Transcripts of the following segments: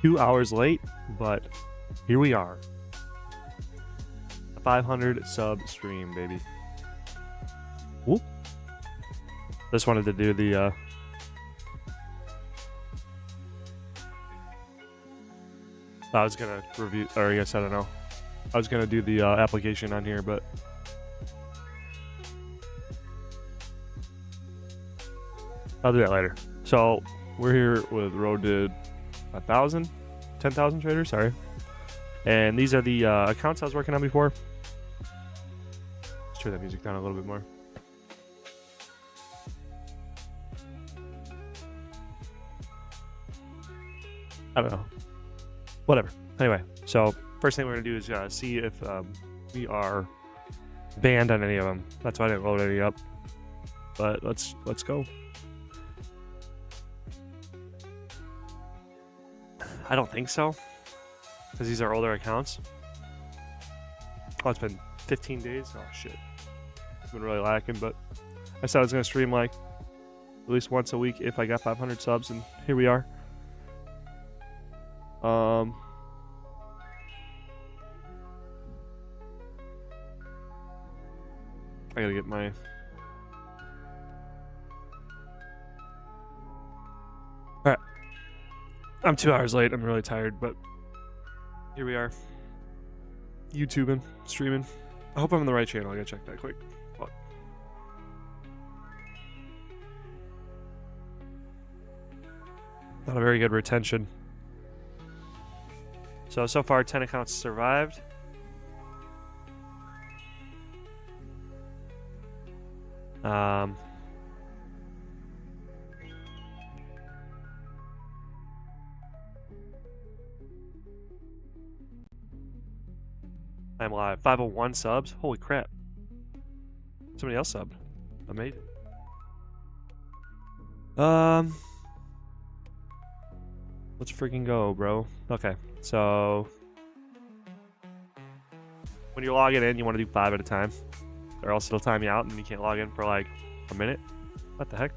2 hours late, but here we are. A 500 sub stream, baby. Whoop. Just wanted to do the I was gonna review, or I guess I don't know. I was gonna do the application on here, but I'll do that later. So we're here with Road to 1,000, 10,000 traders, sorry. And these are the accounts I was working on before. Let's turn that music down a little bit more. I don't know. Whatever. Anyway, so first thing we're gonna do is see if we are banned on any of them. That's why I didn't load any up. But let's go. I don't think so, because these are older accounts. Oh, it's been 15 days. Oh shit, it's been really lacking. But I said I was gonna stream like at least once a week if I got 500 subs, and here we are. I gotta get my... Alright. I'm 2 hours late. I'm really tired, but here we are. YouTubing, streaming. I hope I'm on the right channel. I gotta check that quick. Fuck. Not a very good retention. So far 10 accounts survived. I'm live. 501 subs. Holy crap. Somebody else subbed. Amazing. Let's freaking go, bro. Okay, so when you're logging in, you want to do 5 at a time, or else it'll time you out and you can't log in for like a minute. What the heck?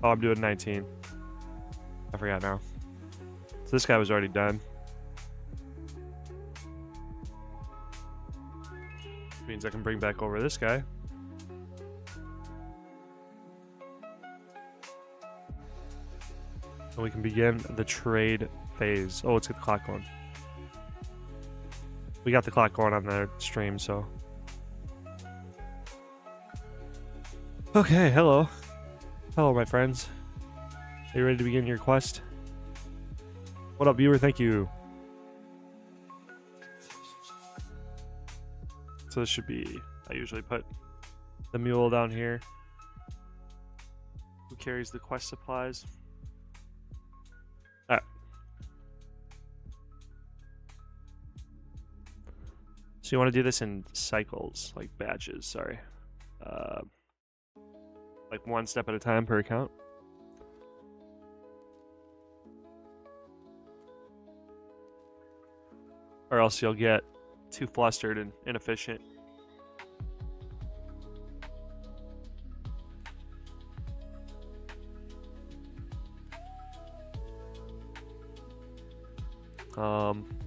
Oh, I'm doing 19. I forgot now. So this guy was already done. Means I can bring back over this guy. And we can begin the trade phase. Oh, let's get the clock going. We got the clock going on the stream, so. Okay, hello. Hello, my friends. Are you ready to begin your quest? What up, viewer? Thank you. So this should be, I usually put the mule down here. Who carries the quest supplies? Alright. So you want to do this in cycles, like batches, sorry. Like one step at a time per account. Or else you'll get too flustered and inefficient.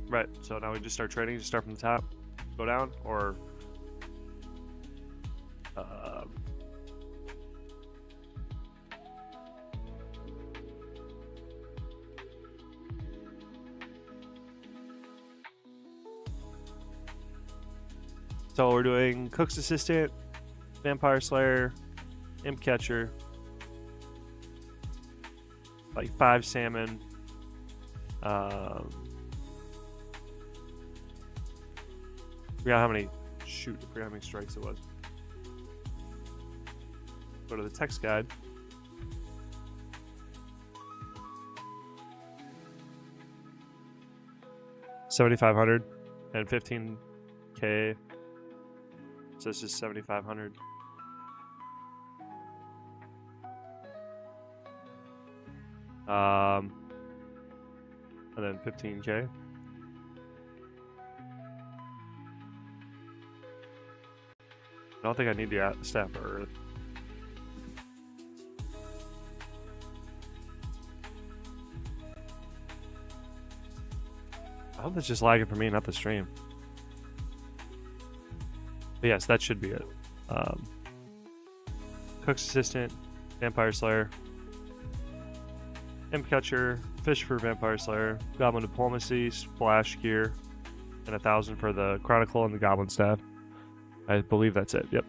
Right, so now we just start trading, just start from the top, go down, or so we're doing Cook's Assistant, Vampire Slayer, Imp Catcher, like 5 salmon, forgot how many, shoot, I forgot how many strikes it was. Go to the text guide. $7,500 and 15K. So it's just 7,500. And then 15K. I don't think I need the staff for Earth. hope it's just lagging for me, not the stream. But yes, that should be it. Cook's Assistant, Vampire Slayer, Imp Catcher, Fish for Vampire Slayer, Goblin Diplomacy, Splash Gear, and 1,000 for the Chronicle and the Goblin Staff. I believe that's it. Yep.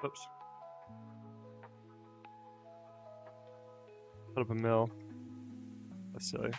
Oops. Put up a mill. That's silly.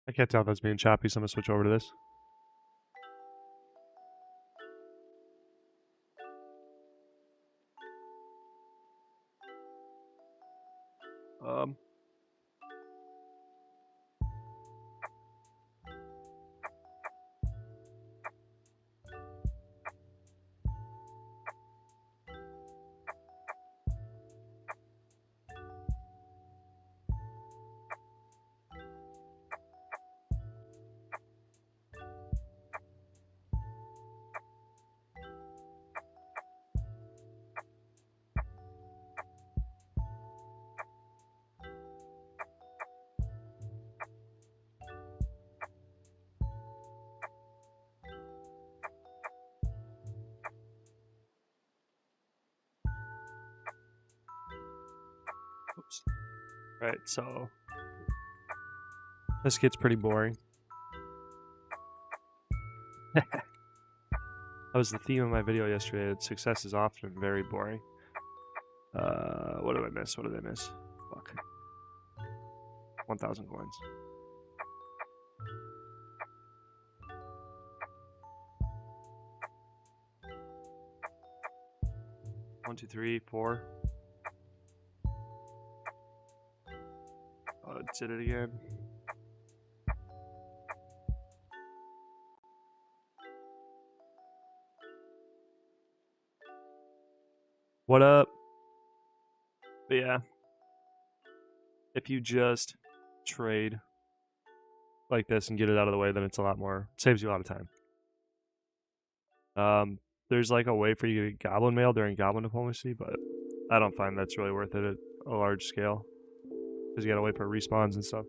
I can't tell if that's being choppy, so I'm gonna switch over to this. Oops. Right, so this gets pretty boring. That was the theme of my video yesterday. Success is often very boring. What did I miss? What did I miss? Fuck. 1,000 coins. One, two, three, four. Oh, did it again. What up? But yeah, if you just trade like this and get it out of the way, then it's a lot more, saves you a lot of time. There's like a way for you to get Goblin Mail during Goblin Diplomacy, but I don't find that's really worth it at a large scale because you gotta wait for respawns and stuff.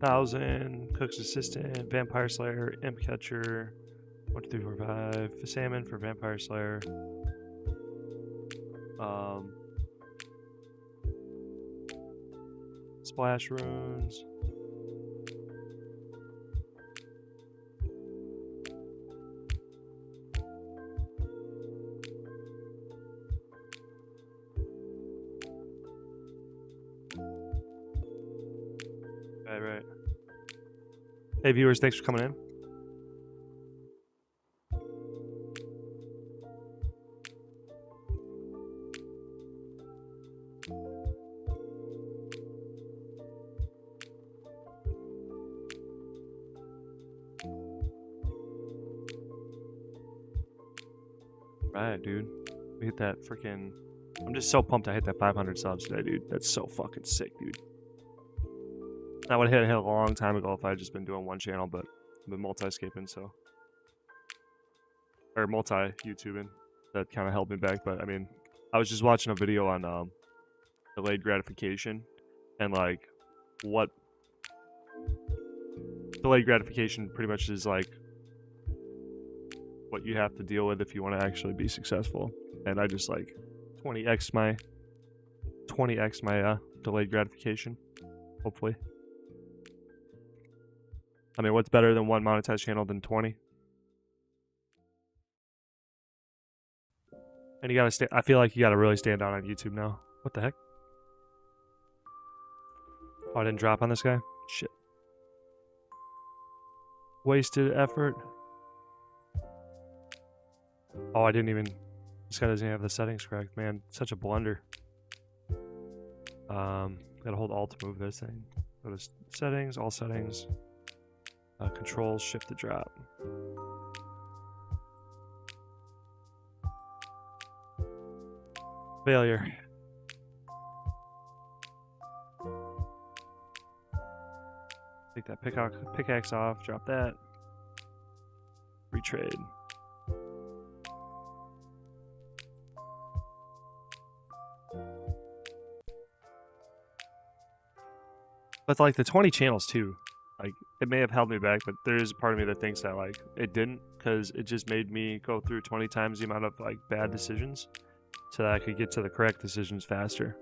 Thousand, Cook's Assistant, Vampire Slayer, Imp Catcher, 1, 2, 3, 4, 5, Salmon for Vampire Slayer. Splash Runes. Right. Hey viewers, thanks for coming in. Right, dude. We hit that freaking... I'm just so pumped I hit that 500 subs today, dude. That's so fucking sick, dude. I would have hit a long time ago if I had just been doing one channel, but I've been multi-scaping, so... Or multi-YouTubing. That kind of held me back, but I mean... I was just watching a video on delayed gratification, and like, what... Delayed gratification pretty much is like what you have to deal with if you want to actually be successful. And I just like 20x my delayed gratification, hopefully. I mean, what's better than one monetized channel than 20? And you gotta I feel like you gotta really stand out on YouTube now. What the heck? Oh, I didn't drop on this guy? Shit. Wasted effort. Oh, I didn't even... This guy doesn't even have the settings correct, man. Such a blunder. Gotta hold Alt to move this thing. Go to settings, all settings. Controls, shift to drop. Failure. Take that pickaxe off, drop that. Retrade. But like the 20 channels too, like it may have held me back, but there is a part of me that thinks that like it didn't, because it just made me go through 20 times the amount of like bad decisions so that I could get to the correct decisions faster.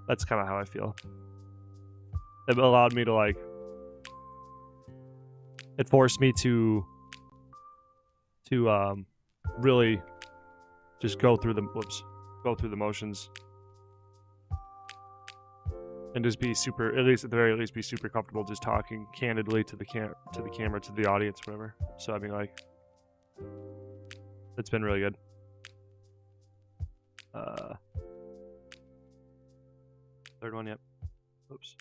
That's kind of how I feel. It allowed me to like, it forced me to really just go through the motions. And just be super, at least at the very least, be super comfortable just talking candidly to the camera, to the audience, whatever. So I mean, like, it's been really good. Third one, yep. Oops.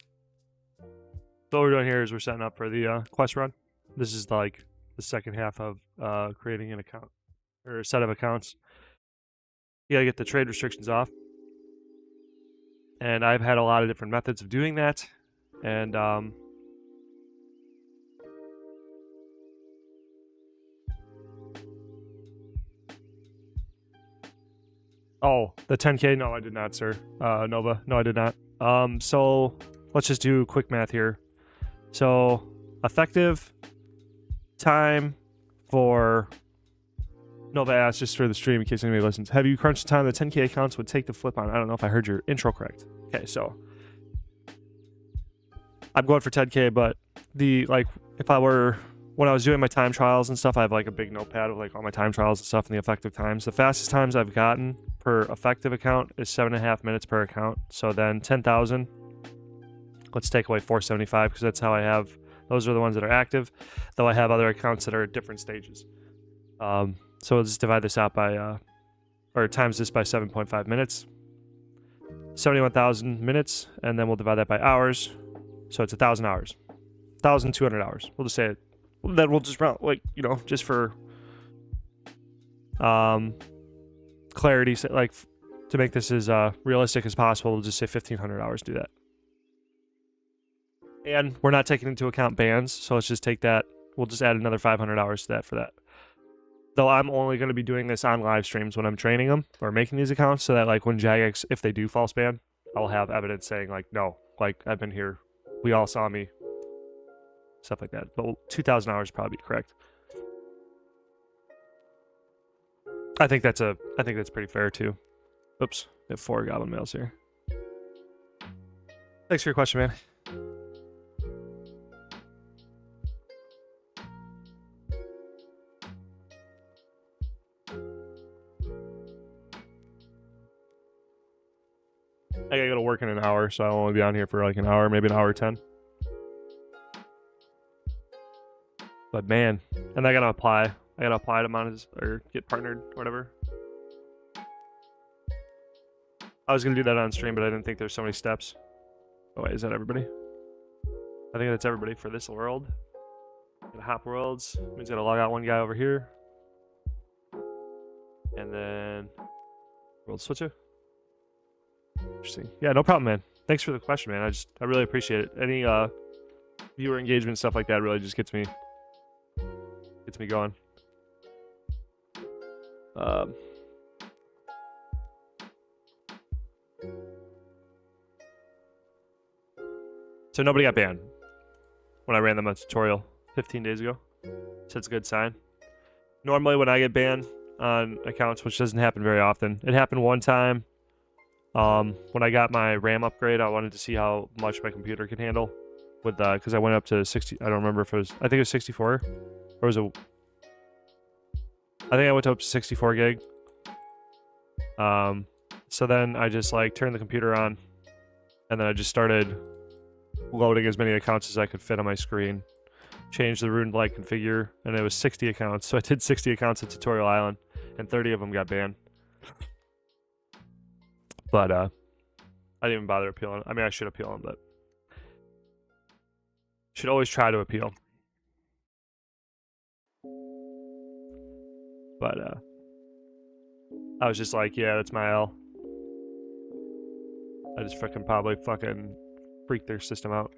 So what we're doing here is we're setting up for the quest run. This is like the second half of creating an account or a set of accounts. You gotta get the trade restrictions off. And I've had a lot of different methods of doing that. And oh, the 10K? No, I did not, sir. Nova. No, I did not. So let's just do quick math here. So effective time for Nova asked, just for the stream in case anybody listens, have you crunched the time the 10K accounts would take to flip on? I don't know if I heard your intro correct. Okay, so I'm going for 10K, but if I were, when I was doing my time trials and stuff, I have like a big notepad of like all my time trials and stuff and the effective times. The fastest times I've gotten per effective account is 7.5 minutes per account. So then 10,000, let's take away 475 because that's how I have, those are the ones that are active, though I have other accounts that are at different stages. So we'll just divide this out by, or times this by 7.5 minutes. 71,000 minutes, and then we'll divide that by hours. So it's 1,000 hours. 1,200 hours. We'll just say it. Then we'll just round, like, you know, just for clarity, like to make this as realistic as possible, we'll just say 1,500 hours to do that. And we're not taking into account bans, so let's just take that. We'll just add another 500 hours to that for that. Though I'm only going to be doing this on live streams when I'm training them or making these accounts, so that like when Jagex, if they do false ban, I'll have evidence saying like, no, like I've been here, we all saw me, stuff like that. But 2,000 hours probably be correct. I think that's pretty fair too. Oops, we have 4 goblin males here. Thanks for your question, man. I gotta go to work in an hour, so I'll only be on here for like an hour, maybe an hour 10. But man, and I gotta apply to monetize or get partnered, or whatever. I was gonna do that on stream, but I didn't think there's so many steps. Oh wait, is that everybody? I think that's everybody for this world. Gonna hop worlds. Means gotta log out one guy over here. And then world switcher. Interesting. Yeah, no problem, man. Thanks for the question, man. I really appreciate it. Any viewer engagement, stuff like that really just gets me going. So nobody got banned when I ran them a tutorial 15 days ago. So it's a good sign. Normally when I get banned on accounts, which doesn't happen very often, it happened one time. When I got my RAM upgrade, I wanted to see how much my computer could handle with because I went up to 60. I don't remember if it was. I think it was 64, or was it? I think I went up to 64 gig. So then I just like turned the computer on, and then I just started loading as many accounts as I could fit on my screen. Changed the Rune like configure, and it was 60 accounts. So I did 60 accounts at Tutorial Island, and 30 of them got banned. But I didn't even bother appealing. I mean, I should appeal them, but should always try to appeal. But I was just like, yeah, that's my L. I just probably freak their system out.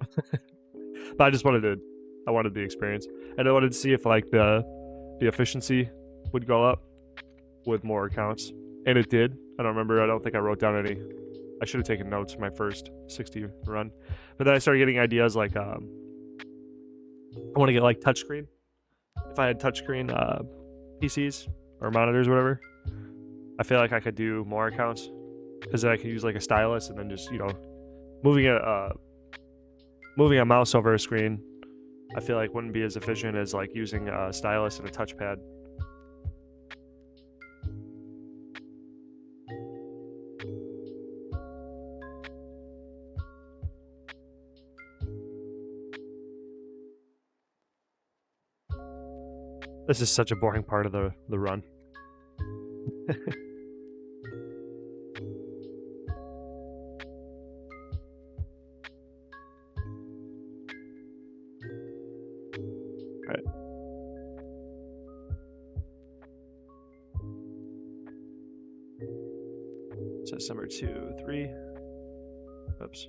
But I just wanted the experience, and I wanted to see if like the efficiency would go up with more accounts, and it did. I don't remember. I don't think I wrote down any. I should have taken notes for my first 60 run, but then I started getting ideas like I want to get like touchscreen. If I had touchscreen PCs or monitors, or whatever, I feel like I could do more accounts because then I could use like a stylus and then just moving a mouse over a screen. I feel like wouldn't be as efficient as like using a stylus and a touchpad. This is such a boring part of the run. Alright. So number 2, 3. Oops.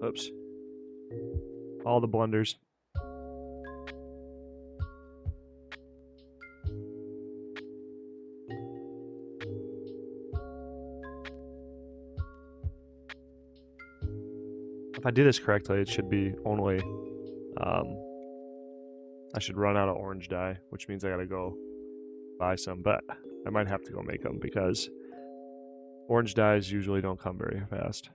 Oops. All the blunders. If I do this correctly, it should be only, I should run out of orange dye, which means I gotta go buy some, but I might have to go make them because orange dyes usually don't come very fast.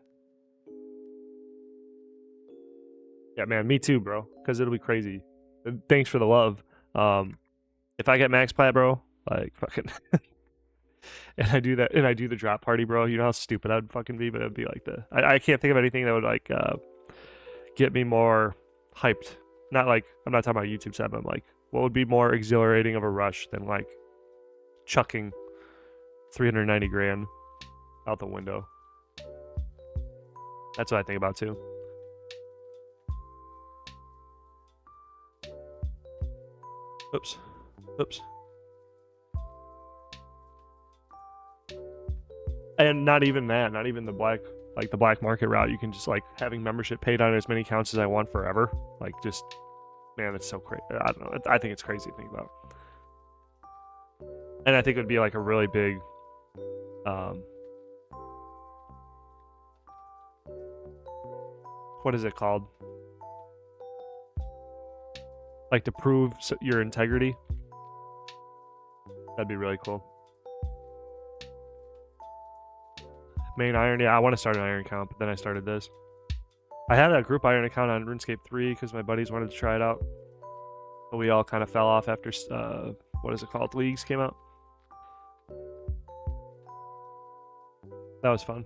Yeah, man, me too, bro, because it'll be crazy. Thanks for the love. If I get max plat, bro, like fucking and I do that, and I do the drop party, bro, you know how stupid I'd fucking be, but it'd be like I can't think of anything that would like get me more hyped. Not like, I'm not talking about YouTube set, but I'm like, what would be more exhilarating of a rush than like chucking 390 grand out the window? That's what I think about too. Oops. Oops. And not even that, not even the black market route. You can just like having membership paid on as many accounts as I want forever. Like just, man, it's so crazy. I don't know. I think it's crazy to think about. And I think it would be like a really big, what is it called? Like to prove your integrity. That'd be really cool. Main iron, yeah, I want to start an iron account, but then I started this. I had a group iron account on RuneScape 3 because my buddies wanted to try it out. But we all kind of fell off after, what is it called? Leagues came out. That was fun.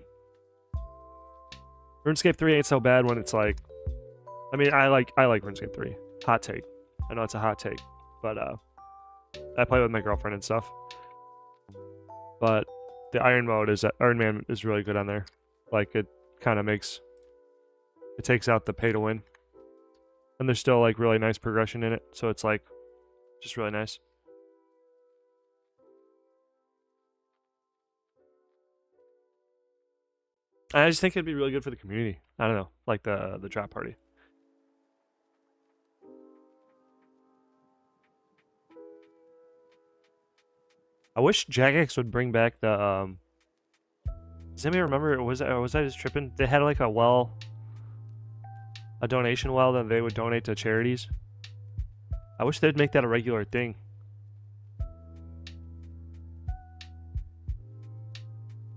RuneScape 3 ain't so bad when it's like, I mean, I like RuneScape 3. Hot take. I know it's a hot take, but I play with my girlfriend and stuff. But the Iron mode is Iron Man is really good on there. Like it kind of takes out the pay to win, and there's still like really nice progression in it. So it's like just really nice. I just think it'd be really good for the community. I don't know, like the drop party. I wish Jagex would bring back the does anybody remember, was I just tripping? They had like a donation well that they would donate to charities. I wish they'd make that a regular thing.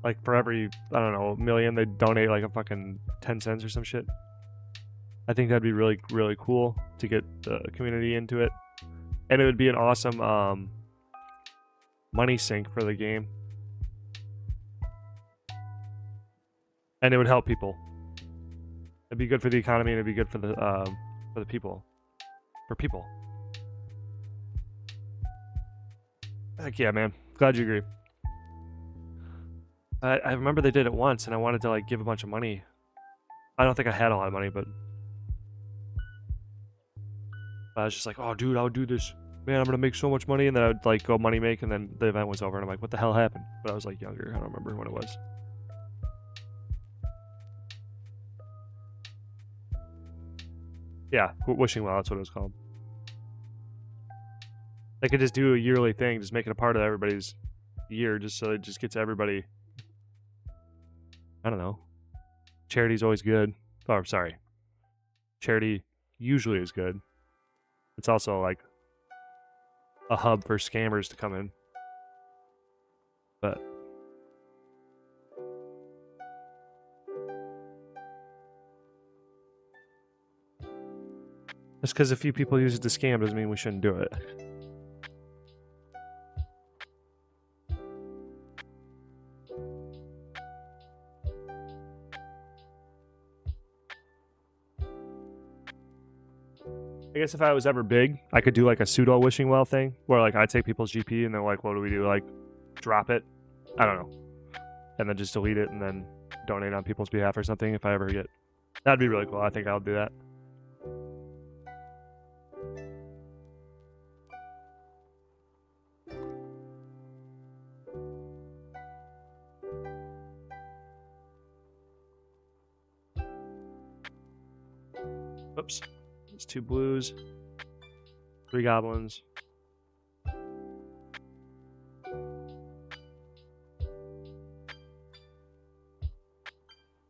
Like for every, I don't know, million, they'd donate like a fucking 10 cents or some shit. I think that'd be really, really cool to get the community into it. And it would be an awesome money sink for the game. And it would help people. It'd be good for the economy, and it'd be good for the people. For people. Heck yeah, man. Glad you agree. I remember they did it once, and I wanted to like give a bunch of money. I don't think I had a lot of money, but I was just like, oh, dude, I would do this. Man, I'm gonna make so much money, and then I would like go money make, and then the event was over, and I'm like, what the hell happened? But I was like younger. I don't remember when it was. Yeah, Wishing Well, that's what it was called. They could just do a yearly thing, just make it a part of everybody's year, just so it just gets everybody. I don't know. Charity's always good. Oh, sorry. Charity usually is good. It's also like a hub for scammers to come in. But just because a few people use it to scam doesn't mean we shouldn't do it. I guess if I was ever big, I could do like a pseudo wishing well thing where like I take people's GP and they're like, what do we do? Like drop it? I don't know. And then just delete it and then donate on people's behalf or something if I ever get. That'd be really cool. I think I'll do that. Oops. It's 2 blues, 3 goblins.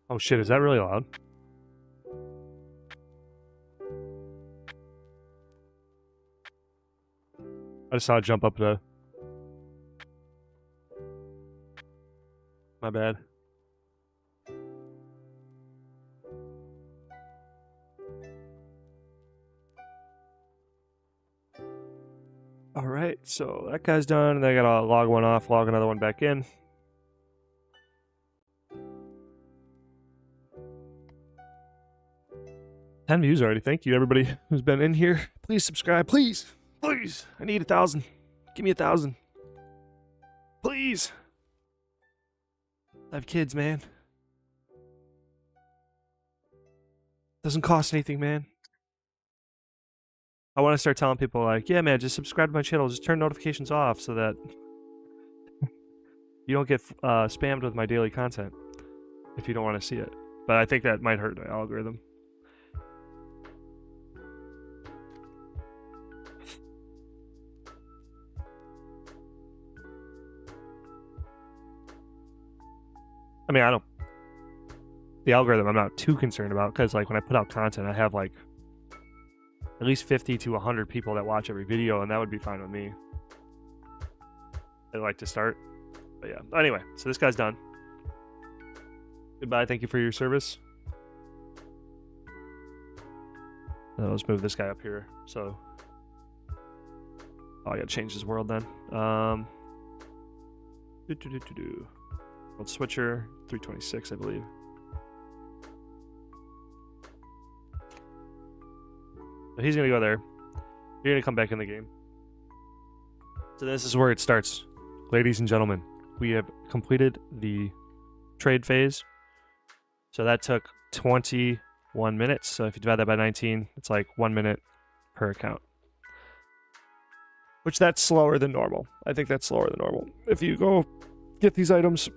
Oh shit, is that really loud? I just saw it jump up to... My bad. Alright, so that guy's done, and then I gotta log one off, log another one back in. $10 views already. Thank you, everybody who's been in here. Please subscribe, please. Please. I need 1,000. Give me 1,000. Please. I have kids, man. Doesn't cost anything, man. I want to start telling people like, yeah, man, just subscribe to my channel. Just turn notifications off so that you don't get spammed with my daily content if you don't want to see it. But I think that might hurt the algorithm. I mean, the algorithm I'm not too concerned about because like when I put out content, I have like at least 50 to 100 people that watch every video, and that would be fine with me. I'd like to start. But yeah, anyway, so this guy's done. Goodbye, thank you for your service. Let's move this guy up here. So, oh, I gotta change his world then. World switcher, 326, I believe. So he's gonna go there. You're gonna come back in the game. So this is where it starts. Ladies and gentlemen, we have completed the trade phase. So that took 21 minutes. So if you divide that by 19, it's like 1 minute per account. Which that's slower than normal. I think that's slower than normal. If you go get these items,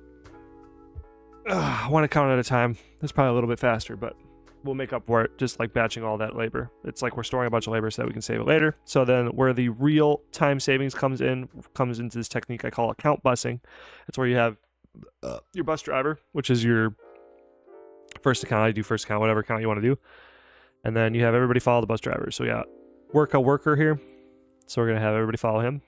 one account at a time, that's probably a little bit faster, but we'll make up for it just like batching all that labor. It's like we're storing a bunch of labor so that we can save it later. So then where the real time savings comes into this technique I call account busing. It's where you have your bus driver, which is your first account. I do first account, whatever account you want to do. And then you have everybody follow the bus driver. So yeah, work a worker here. So we're going to have everybody follow him.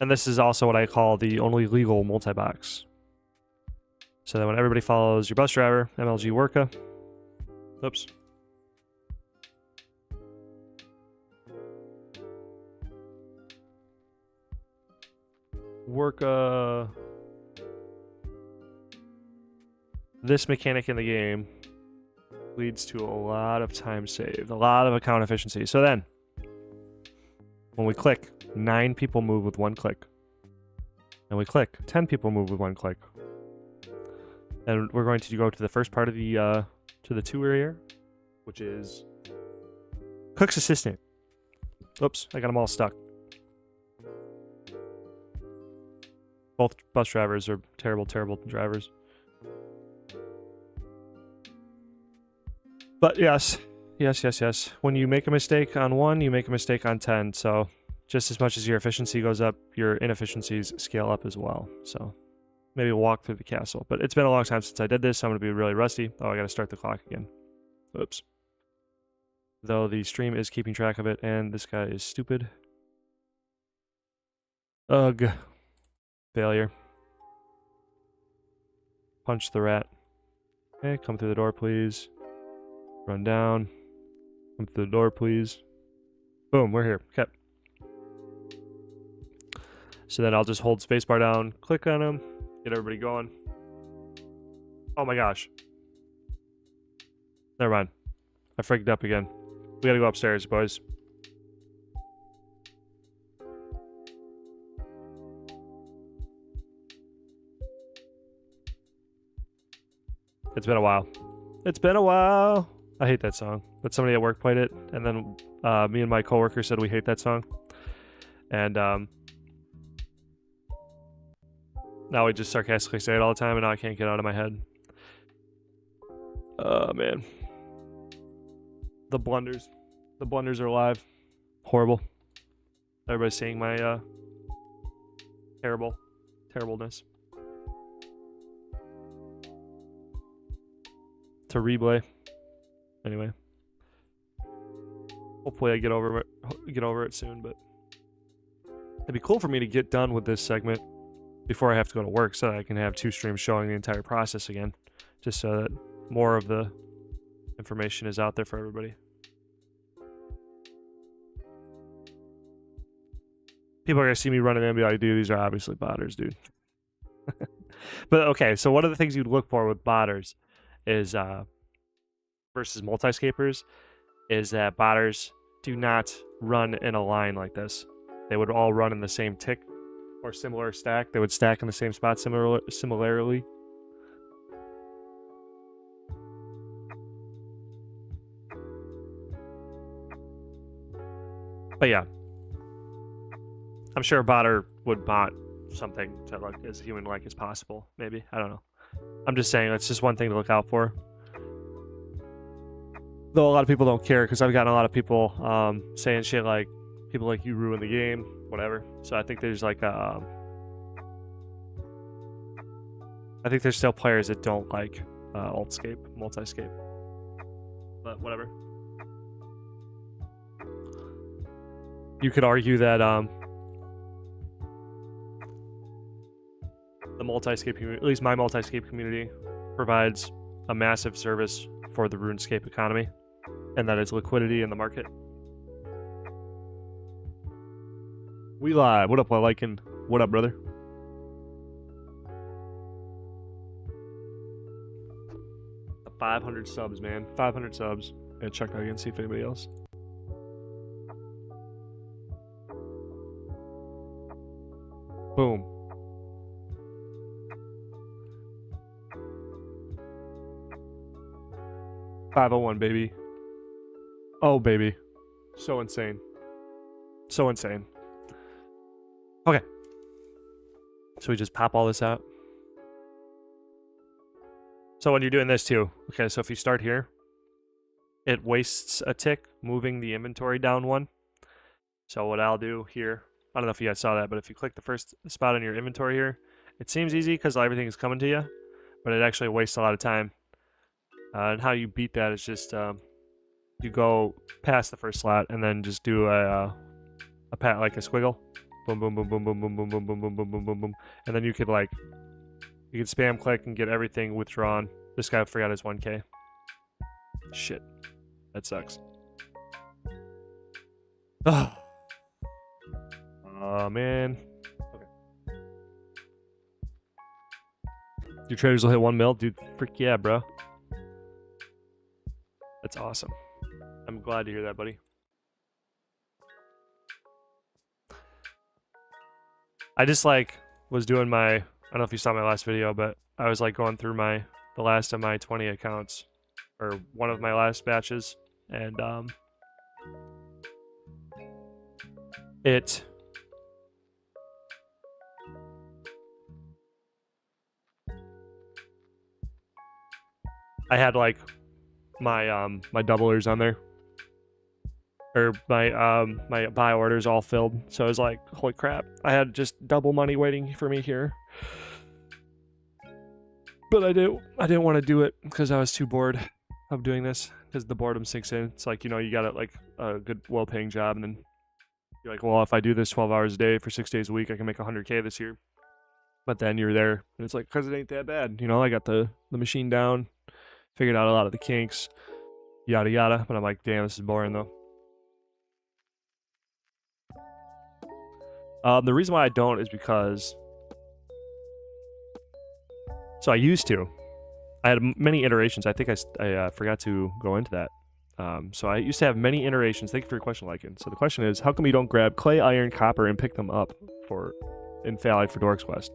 And this is also what I call the only legal multi-box. So that when everybody follows your bus driver, MLG Worka. Oops. Worka. This mechanic in the game leads to a lot of time saved, a lot of account efficiency. So then, when we click, 9 people move with 1 click. And we click, 10 people move with 1 click. And we're going to go to the first part of the to the tour here, which is Cook's Assistant. Oops, I got them all stuck. Both bus drivers are terrible, terrible drivers. But yes. When you make a mistake on 1, you make a mistake on 10. So just as much as your efficiency goes up, your inefficiencies scale up as well. So maybe walk through the castle. But it's been a long time since I did this, so I'm going to be really rusty. Oh, I got to start the clock again. Oops. Though the stream is keeping track of it, and this guy is stupid. Ugh. Failure. Punch the rat. Okay, come through the door, please. Run down. Come through the door, please. Boom, we're here. Okay. So then I'll just hold spacebar down, click on him, get everybody going. Oh my gosh. Never mind. I freaked up again. We gotta go upstairs, boys. It's been a while. It's been a while. I hate that song. But somebody at work played it, and then me and my coworker said we hate that song. And now we just sarcastically say it all the time, and now I can't get it out of my head. Oh, man. The blunders. The blunders are alive. Horrible. Everybody's seeing my terribleness. To replay. Anyway. Hopefully I get over it soon, but it'd be cool for me to get done with this segment before I have to go to work so that I can have 2 streams showing the entire process again, just so that more of the information is out there for everybody. People are gonna see me running and be like, dude, these are obviously botters, dude. But okay, so one of the things you'd look for with botters is versus multi-scapers is that botters do not run in a line like this. They would all run in the same tick or similar stack. They would stack in the same spot similarly. But yeah, I'm sure a botter would bot something to look as human-like as possible. Maybe, I don't know. I'm just saying that's just one thing to look out for. Though a lot of people don't care, because I've gotten a lot of people saying shit like, people like, you ruin the game, whatever. So I think there's like I think there's still players that don't like multi-scape. But whatever. You could argue that the multi-scape community, at least my multi-scape community, provides a massive service for the RuneScape economy, and that is liquidity in the market. We live. What up, Lycan? What up, brother? The 500 subs, man. 500 subs. And check out again, see if anybody else. Boom. $501, baby. Oh, baby. So insane. So insane. Okay. So we just pop all this out. So when you're doing this too, okay, so if you start here, it wastes a tick moving the inventory down 1. So what I'll do here, I don't know if you guys saw that, but if you click the first spot on your inventory here, it seems easy because everything is coming to you, but it actually wastes a lot of time. And how you beat that is just you go past the first slot and then just do a pat like a squiggle, boom, boom, boom, boom, boom, boom, boom, boom, boom, boom, boom, boom, boom, boom, and then you could spam click and get everything withdrawn. This guy forgot his 1K. Shit, that sucks. Oh, man. Okay. Your traders will hit 1 mil, dude. Frick yeah, bro. That's awesome. I'm glad to hear that, buddy. I just was doing my, I don't know if you saw my last video, but I was going through the last of my 20 accounts, or one of my last batches, and I had my doublers on there, or my buy orders all filled. So I was like, holy crap, I had just double money waiting for me here. But I didn't want to do it because I was too bored of doing this, because the boredom sinks in. It's like, you got a good, well-paying job, and then you're like, well, if I do this 12 hours a day for 6 days a week, I can make 100K this year. But then you're there, and it's like, because it ain't that bad. I got the machine down, figured out a lot of the kinks, yada yada. But I'm like, damn, this is boring though. The reason why I don't is because, so I used to. I had many iterations. I think I forgot to go into that. So I used to have many iterations. Thank you for your question, Lycan. So the question is, how come you don't grab clay, iron, copper, and pick them up in Phalite for Dork's Quest?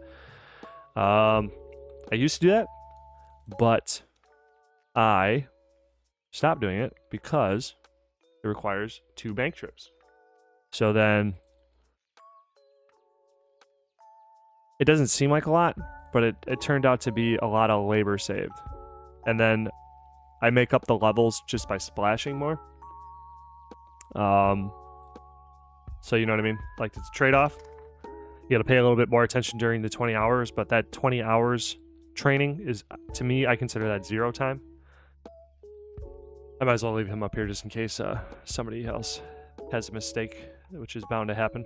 I used to do that, but I stopped doing it because it requires 2 bank trips. So then it doesn't seem like a lot, but it turned out to be a lot of labor saved. And then I make up the levels just by splashing more. So you know what I mean? It's a trade-off. You got to pay a little bit more attention during the 20 hours, but that 20 hours training is, to me, I consider that 0 time. I might as well leave him up here just in case somebody else has a mistake, which is bound to happen.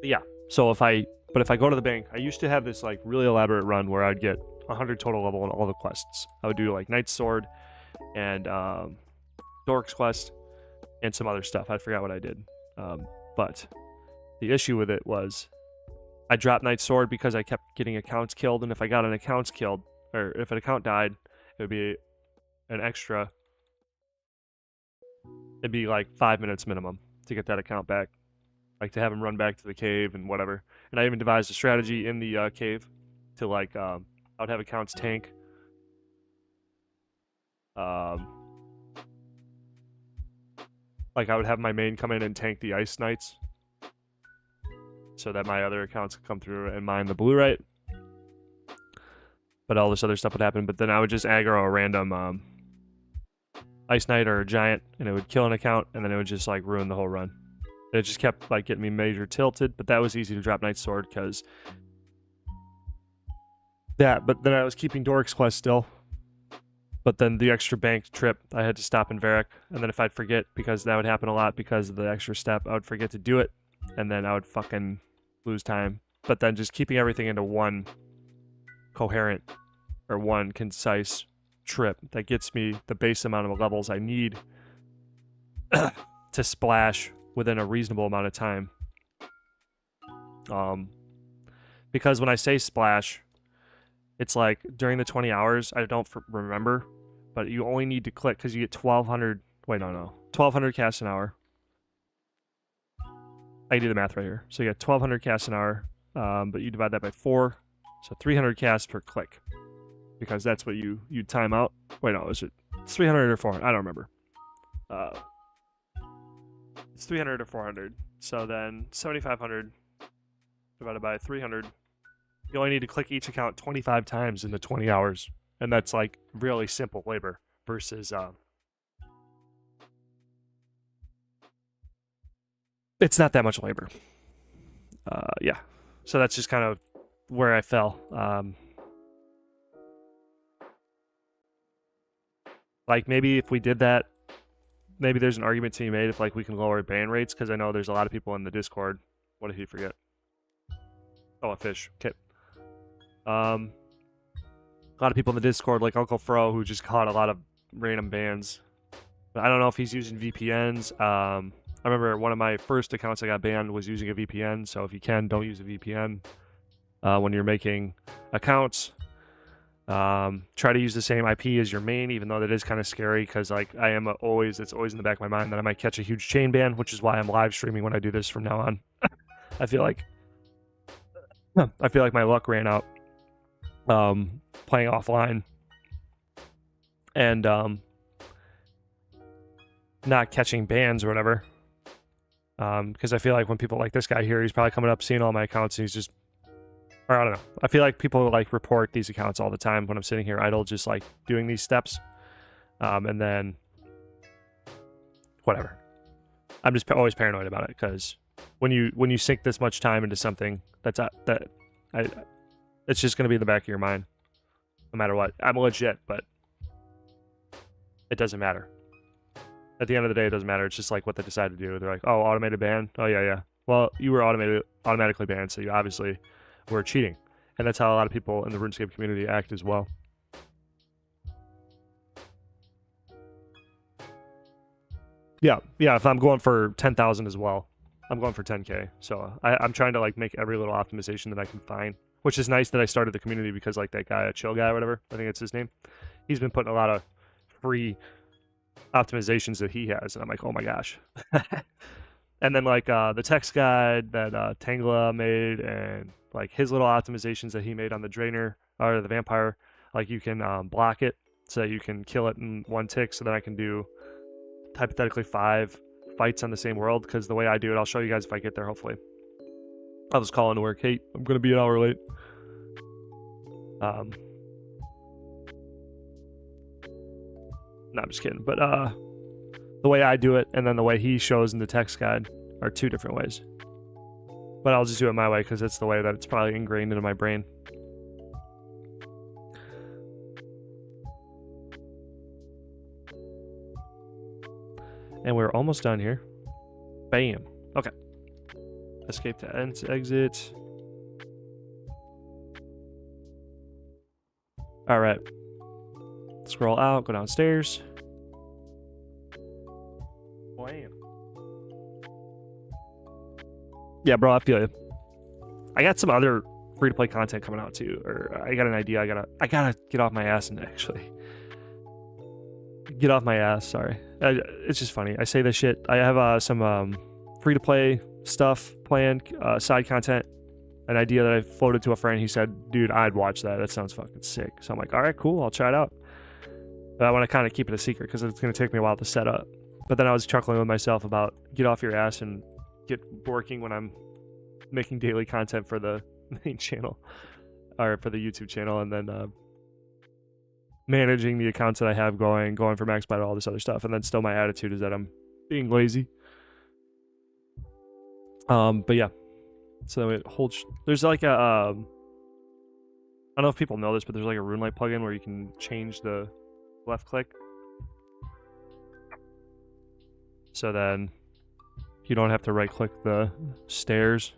But yeah, so if I go to the bank, I used to have this really elaborate run where I'd get 100 total level on all the quests. I would do Knight's Sword and Dork's Quest and some other stuff. I forgot what I did. But the issue with it was I dropped Knight's Sword because I kept getting accounts killed, and if I got an account killed, or if an account died, it would be an extra. It'd be 5 minutes minimum to get that account back. To have him run back to the cave and whatever. And I even devised a strategy in the cave to I would have accounts tank. I would have my main come in and tank the Ice Knights, so that my other accounts could come through and mine the blue right. But all this other stuff would happen. But then I would just aggro a random Ice Knight or a Giant, and it would kill an account, and then it would just ruin the whole run. It just kept getting me major tilted, but that was easy to drop Knight's Sword because that. But then I was keeping Dork's Quest still. But then the extra bank trip, I had to stop in Varric, and then if I'd forget, because that would happen a lot because of the extra step, I would forget to do it, and then I would fucking lose time. But then just keeping everything into one coherent or one concise trip that gets me the base amount of levels I need to splash within a reasonable amount of time. Because when I say splash, it's during the 20 hours, I don't remember, but you only need to click because you get 1,200, 1,200 casts an hour. I can do the math right here. So you get 1,200 casts an hour, but you divide that by 4, so 300 casts per click, because that's what you time out. Is it 300 or 400? I don't remember. It's 300 or 400. So then 7,500 divided by 300. You only need to click each account 25 times in the 20 hours. And that's really simple labor versus it's not that much labor. Yeah. So that's just kind of where I fell. Like maybe if we did that, maybe there's an argument to be made if like we can lower ban rates, because I know there's a lot of people in the Discord. What did he forget? Oh, a fish. Okay. A lot of people in the Discord, like Uncle Fro, who just caught a lot of random bans. But I don't know if he's using VPNs. I remember one of my first accounts I got banned was using a VPN. So if you can, don't use a VPN when you're making accounts. Try to use the same IP as your main, even though that is kind of scary, because like I am it's always in the back of my mind that I might catch a huge chain ban, which is why I'm live streaming when I do this from now on. I feel like my luck ran out playing offline and not catching bans or whatever, because I feel like when people like this guy here, he's probably coming up seeing all my accounts and he's just, or I don't know, I feel like people like report these accounts all the time when I'm sitting here idle just like doing these steps, and then whatever. I'm just always paranoid about it, because when you sink this much time into something, it's just going to be in the back of your mind no matter what. I'm legit, but it doesn't matter. At the end of the day, it doesn't matter. It's just like what they decide to do. They're like, oh, automated ban. Oh yeah. Well, you were automatically banned, so you obviously were cheating. And that's how a lot of people in the RuneScape community act as well. Yeah, if I'm going for 10,000 as well, I'm going for 10K. So I'm trying to like make every little optimization that I can find, which is nice that I started the community, because like that guy, Chill Guy or whatever, I think it's his name, he's been putting a lot of free optimizations that he has, and I'm like, oh my gosh. And then like the text guide that Tangla made, and like his little optimizations that he made on the Drainer or the Vampire, like you can block it so that you can kill it in one tick, so that I can do hypothetically 5 fights on the same world. Because the way I do it, I'll show you guys if I get there, hopefully. I'll just call into work, hey, I'm gonna be an hour late. No, I'm just kidding. But the way I do it and then the way he shows in the text guide are 2 different ways. But I'll just do it my way, because it's the way that it's probably ingrained into my brain. And we're almost done here. Bam. Okay. Escape to exit. All right. Scroll out, go downstairs. Bam. Yeah, bro, I feel you. I got some other free-to-play content coming out too, or I got an idea. I gotta get off my ass and actually get off my ass. Sorry, it's just funny. I say this shit. I have some free-to-play stuff planned, side content, an idea that I floated to a friend. He said, "Dude, I'd watch that. That sounds fucking sick." So I'm like, "All right, cool. I'll try it out." But I want to kind of keep it a secret, because it's gonna take me a while to set up. But then I was chuckling with myself about get off your ass and get working when I'm making daily content for the main channel, or for the YouTube channel, and then managing the accounts that I have going for MaxBite, all this other stuff. And then still my attitude is that I'm being lazy. But yeah, so it holds. There's like a I don't know if people know this, but there's like a RuneLite plugin where you can change the left click, so then you don't have to right click the stairs,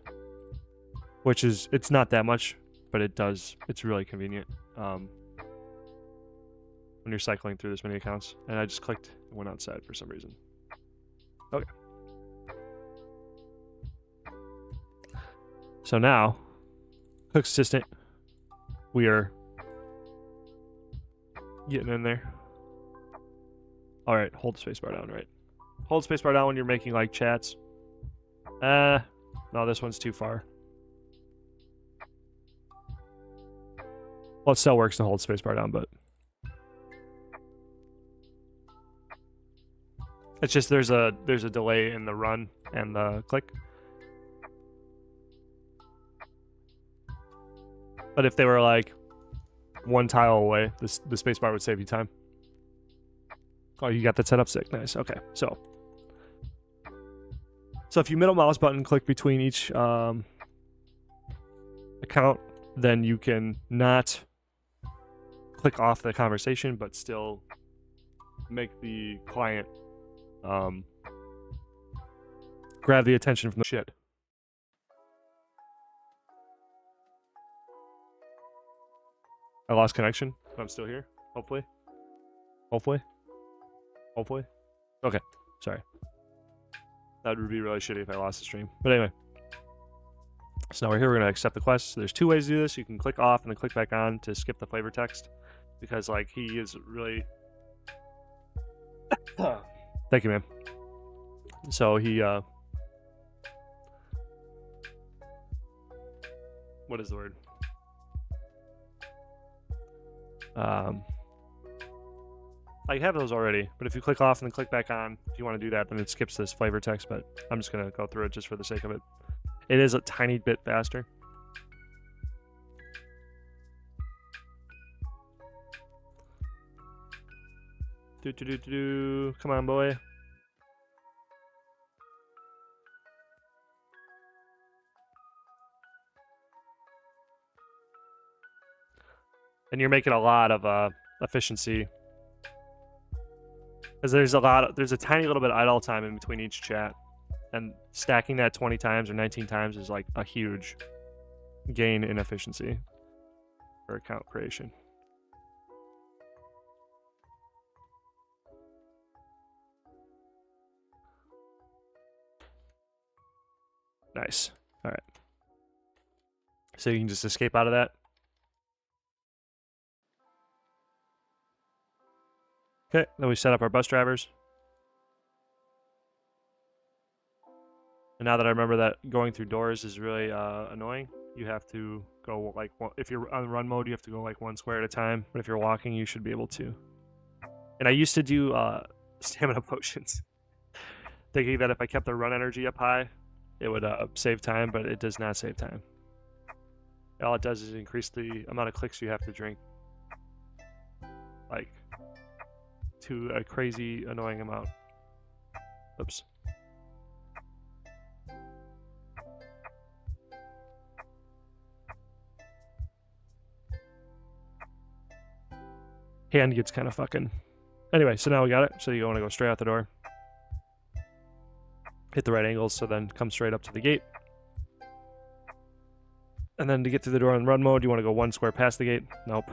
which is, it's not that much, but it's really convenient when you're cycling through this many accounts. And I just clicked and went outside for some reason. Okay. So now, Cook's Assistant, we are getting in there. All right, hold the spacebar down, right? Hold spacebar down when you're making like chats. No, this one's too far. Well, it still works to hold spacebar down, but it's just there's a delay in the run and the click. But if they were like one tile away, the spacebar would save you time. Oh, you got that set up sick. Nice. Okay, so if you middle mouse button click between each account, then you can not click off the conversation, but still make the client grab the attention from the shit. I lost connection, but I'm still here. Hopefully. Hopefully. Hopefully. Okay. Sorry. That would be really shitty if I lost the stream. But anyway. So now we're here. We're going to accept the quest. So there's two ways to do this. You can click off and then click back on to skip the flavor text. Because, like, he is really... Thank you, man. So he, what is the word? I have those already, but if you click off and then click back on, if you want to do that, then it skips this flavor text, but I'm just going to go through it just for the sake of it. It is a tiny bit faster. Come on, boy. And you're making a lot of efficiency. Because there's a tiny little bit of idle time in between each chat. And stacking that 20 times or 19 times is like a huge gain in efficiency for account creation. Nice. All right. So you can just escape out of that. Okay, then we set up our bus drivers. And now that I remember that going through doors is really annoying, you have to go like, if you're on run mode, you have to go like one square at a time. But if you're walking, you should be able to. And I used to do stamina potions, thinking that if I kept the run energy up high, it would save time, but it does not save time. All it does is increase the amount of clicks you have to drink, like, to a crazy, annoying amount. Oops. Hand gets kind of fucking... Anyway, so now we got it. So you want to go straight out the door. Hit the right angles, so then come straight up to the gate. And then to get through the door in run mode, you want to go one square past the gate. Nope.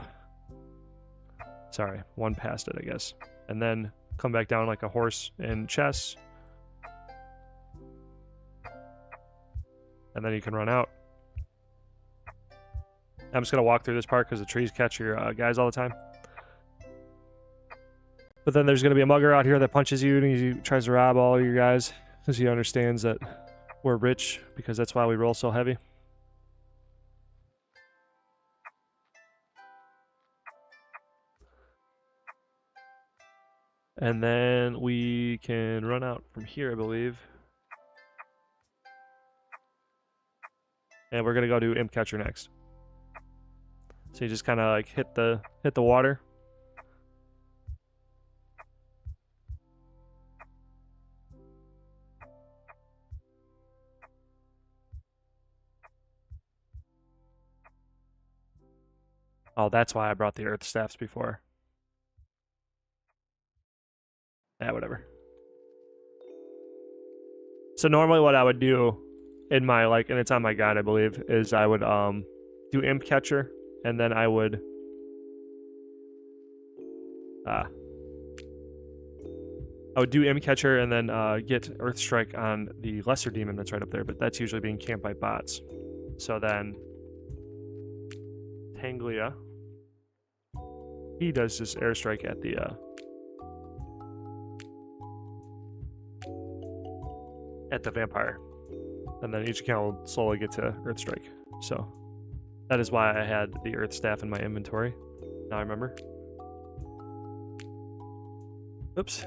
Sorry, one past it, I guess. And then come back down like a horse in chess. And then you can run out. I'm just going to walk through this part because the trees catch your guys all the time. But then there's going to be a mugger out here that punches you and he tries to rob all your guys because he understands that we're rich because that's why we roll so heavy. And then we can run out from here, I believe. And we're gonna go do Imp Catcher next. So you just kind of like hit the water. Oh, that's why I brought the earth staffs before. Yeah, whatever. So normally what I would do in my, like, and it's on my guide, I believe, is I would do Imp Catcher, and then I would do Imp Catcher and then get Earth Strike on the lesser demon that's right up there, but that's usually being camped by bots. So then Tanglia, he does this airstrike at the vampire, and then each account will slowly get to Earth Strike. So that is why I had the Earth Staff in my inventory. Now I remember. Oops.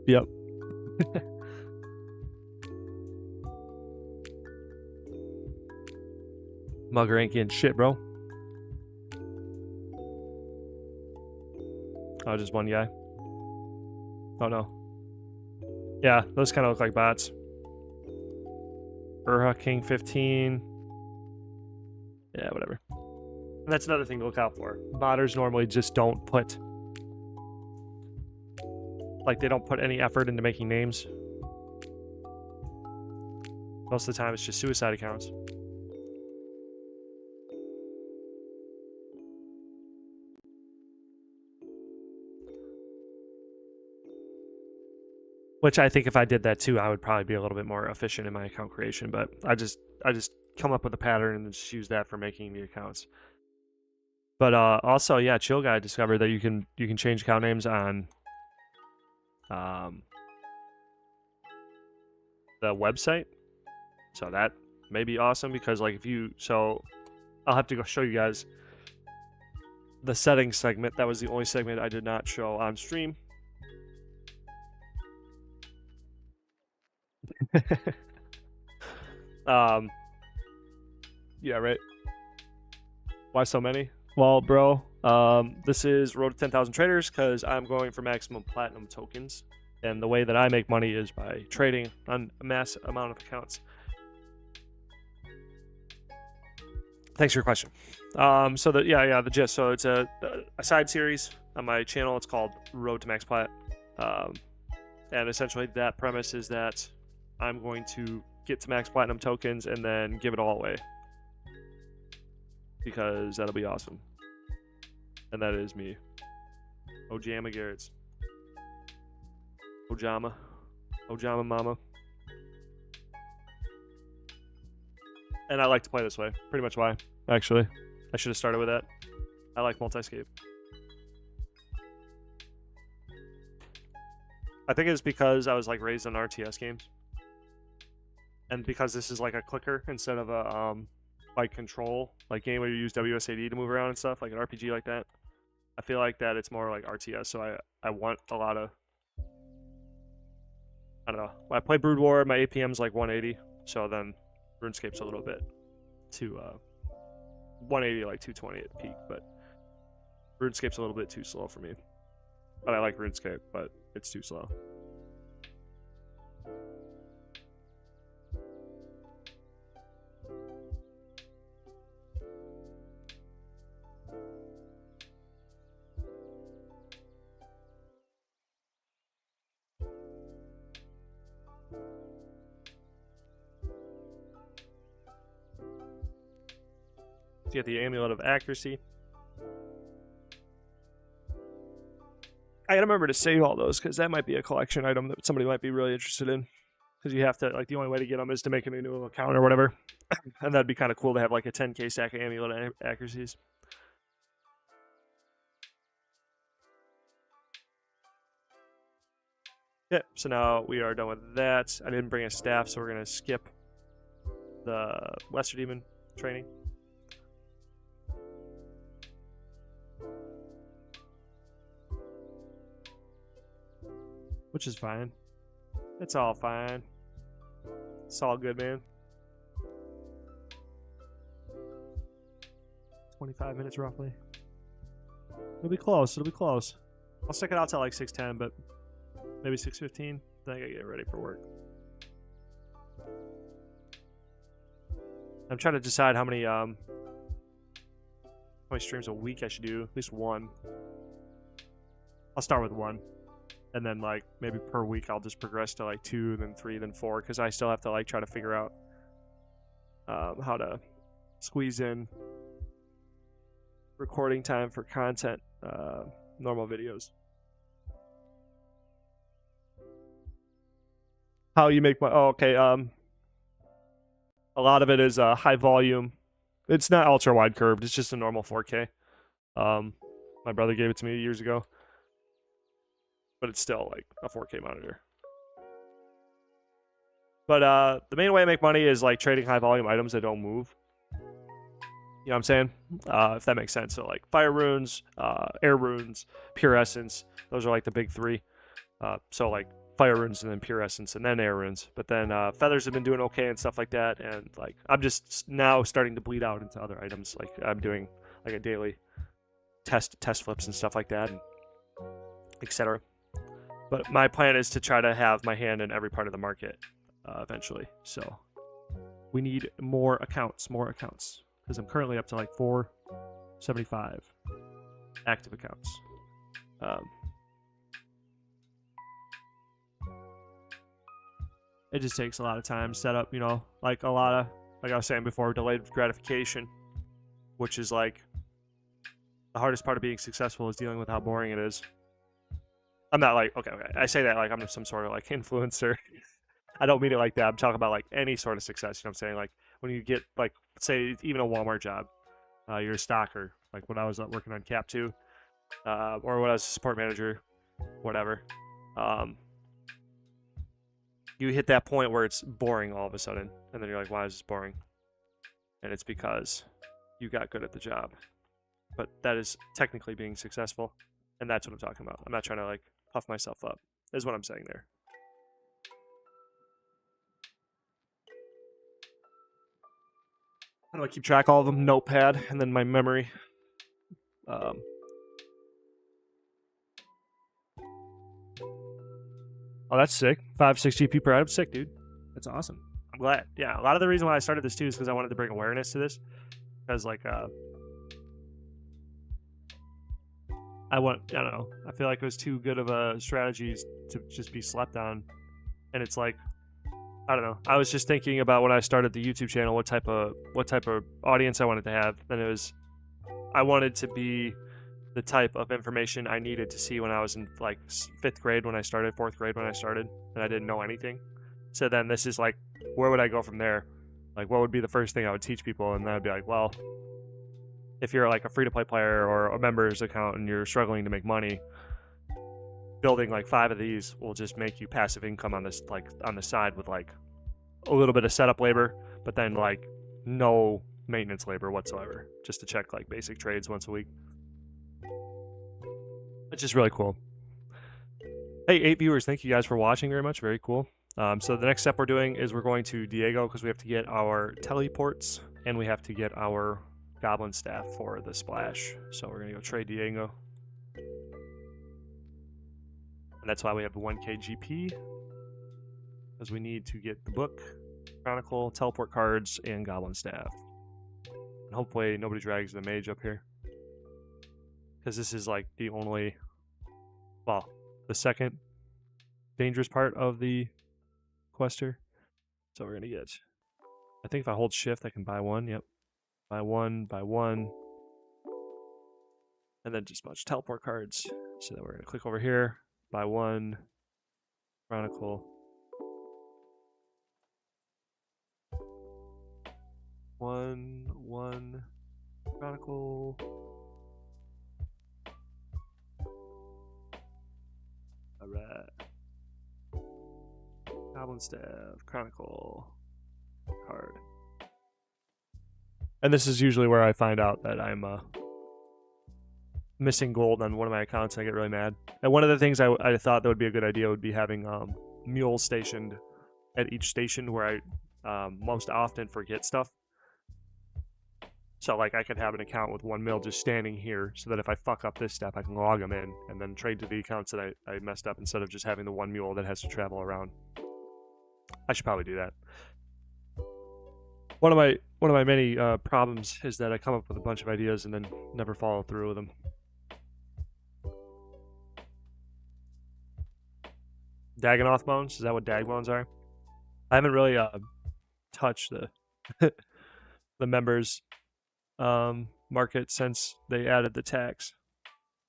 Yep. Mugger ain't getting shit, bro. Oh, just one guy. Oh no. Yeah, those kind of look like bots. Urha King 15. Yeah, whatever. And that's another thing to look out for. Modders normally just don't put, like, they don't put any effort into making names. Most of the time, it's just suicide accounts. Which I think if I did that too, I would probably be a little bit more efficient in my account creation. But I just come up with a pattern and just use that for making the accounts. But also, yeah, Chill Guy discovered that you can change account names on the website. So that may be awesome because like if you I'll have to go show you guys the settings segment. That was the only segment I did not show on stream. Yeah, right. Why so many? Well, bro, this is Road to 10,000 Traders because I'm going for maximum platinum tokens. And the way that I make money is by trading on a mass amount of accounts. Thanks for your question. So the gist. So it's a side series on my channel. It's called Road to Max Plat. And essentially that premise is that I'm going to get to max platinum tokens and then give it all away. Because that'll be awesome. And that is me. Ojama Garrett's. Ojama Mama. And I like to play this way. Pretty much why, actually. I should have started with that. I like multi-scape. I think it's because I was like raised on RTS games. And because this is like a clicker instead of a like control, like game where you use WSAD to move around and stuff, like an RPG like that. I feel like that it's more like RTS, so I want a lot of, I don't know. When I play Brood War, my APM's like 180, so then RuneScape's a little bit too 180, like 220 at peak, but RuneScape's a little bit too slow for me. But I like RuneScape, but it's too slow. You get the Amulet of Accuracy. I gotta remember to save all those because that might be a collection item that somebody might be really interested in. Because you have to, like, the only way to get them is to make a new account or whatever. And that'd be kind of cool to have like a 10k stack of Amulet Accuracies. Yeah, so now we are done with that. I didn't bring a staff, so we're gonna skip the Lesser Demon training. Which is fine. It's all fine. It's all good, man. 25 minutes roughly. It'll be close. It'll be close. I'll stick it out till like 6:10, but maybe 6:15. Then I gotta get ready for work. I'm trying to decide how many streams a week I should do. At least one. I'll start with one. And then, like, maybe per week I'll just progress to, like, 2, then 3, then 4. Because I still have to, like, try to figure out how to squeeze in recording time for content, normal videos. How you make my... Oh, okay. A lot of it is high volume. It's not ultra-wide curved. It's just a normal 4K. My brother gave it to me years ago. But it's still like a 4K monitor. But the main way I make money is like trading high volume items that don't move. You know what I'm saying? If that makes sense. So like fire runes, air runes, pure essence. Those are like the big three. So like fire runes and then pure essence and then air runes. But then feathers have been doing okay and stuff like that. And like I'm just now starting to bleed out into other items. Like I'm doing like a daily test flips and stuff like that, and etc. But my plan is to try to have my hand in every part of the market eventually. So We need more accounts, because I'm currently up to like 475 active accounts. It just takes a lot of time set up, you know, like a lot of, like I was saying before, delayed gratification, which is like the hardest part of being successful is dealing with how boring it is. I'm not like, okay, I say that like I'm some sort of like influencer. I don't mean it like that. I'm talking about like any sort of success. You know what I'm saying? Like when you get like, say, even a Walmart job, you're a stocker, like when I was working on Cap 2, or when I was a support manager, whatever. You hit that point where it's boring all of a sudden, and then you're like, why is this boring? And it's because you got good at the job. But that is technically being successful, and that's what I'm talking about. I'm not trying to like puff myself up, is what I'm saying there. How do I keep track of all of them? Notepad, and then my memory. Oh, that's sick. 5-6 GP per item. Sick, dude. That's awesome. I'm glad. Yeah, a lot of the reason why I started this too is because I wanted to bring awareness to this. Because like, I don't know. I feel like it was too good of a strategy to just be slept on. And it's like, I don't know. I was just thinking about when I started the YouTube channel, what type of audience I wanted to have. And it was, I wanted to be the type of information I needed to see when I was in like 5th grade when I started, 4th grade when I started, and I didn't know anything. So then this is like, where would I go from there? Like, what would be the first thing I would teach people? And then I'd be like, well, if you're like a free-to-play player or a members account and you're struggling to make money, building like 5 of these will just make you passive income on this, like on the side with like a little bit of setup labor, but then like no maintenance labor whatsoever, just to check like basic trades once a week. It's just really cool. Hey, 8 viewers, thank you guys for watching very much. Very cool. So the next step we're doing is we're going to Diego because we have to get our teleports and we have to get our goblin staff for the splash. So we're gonna go trade Diego. And that's why we have the 1k GP, because we need to get the book, chronicle, teleport cards, and goblin staff. And hopefully nobody drags the mage up here, because this is like the only, well, the second dangerous part of the quester. So we're gonna get, I think if I hold shift I can buy one. Yep, buy one, and then just a bunch of teleport cards. So then we're gonna click over here, buy one, chronicle, one chronicle. Alright. Goblin staff, chronicle, card. And this is usually where I find out that I'm missing gold on one of my accounts and I get really mad. And one of the things I thought that would be a good idea would be having mules stationed at each station where I most often forget stuff. So like I could have an account with 1 mil just standing here so that if I fuck up this step I can log them in and then trade to the accounts that I messed up instead of just having the 1 mule that has to travel around. I should probably do that. One of my many problems is that I come up with a bunch of ideas and then never follow through with them. Dagonoth bones? Is that what dag bones are? I haven't really touched the the members market since they added the tax.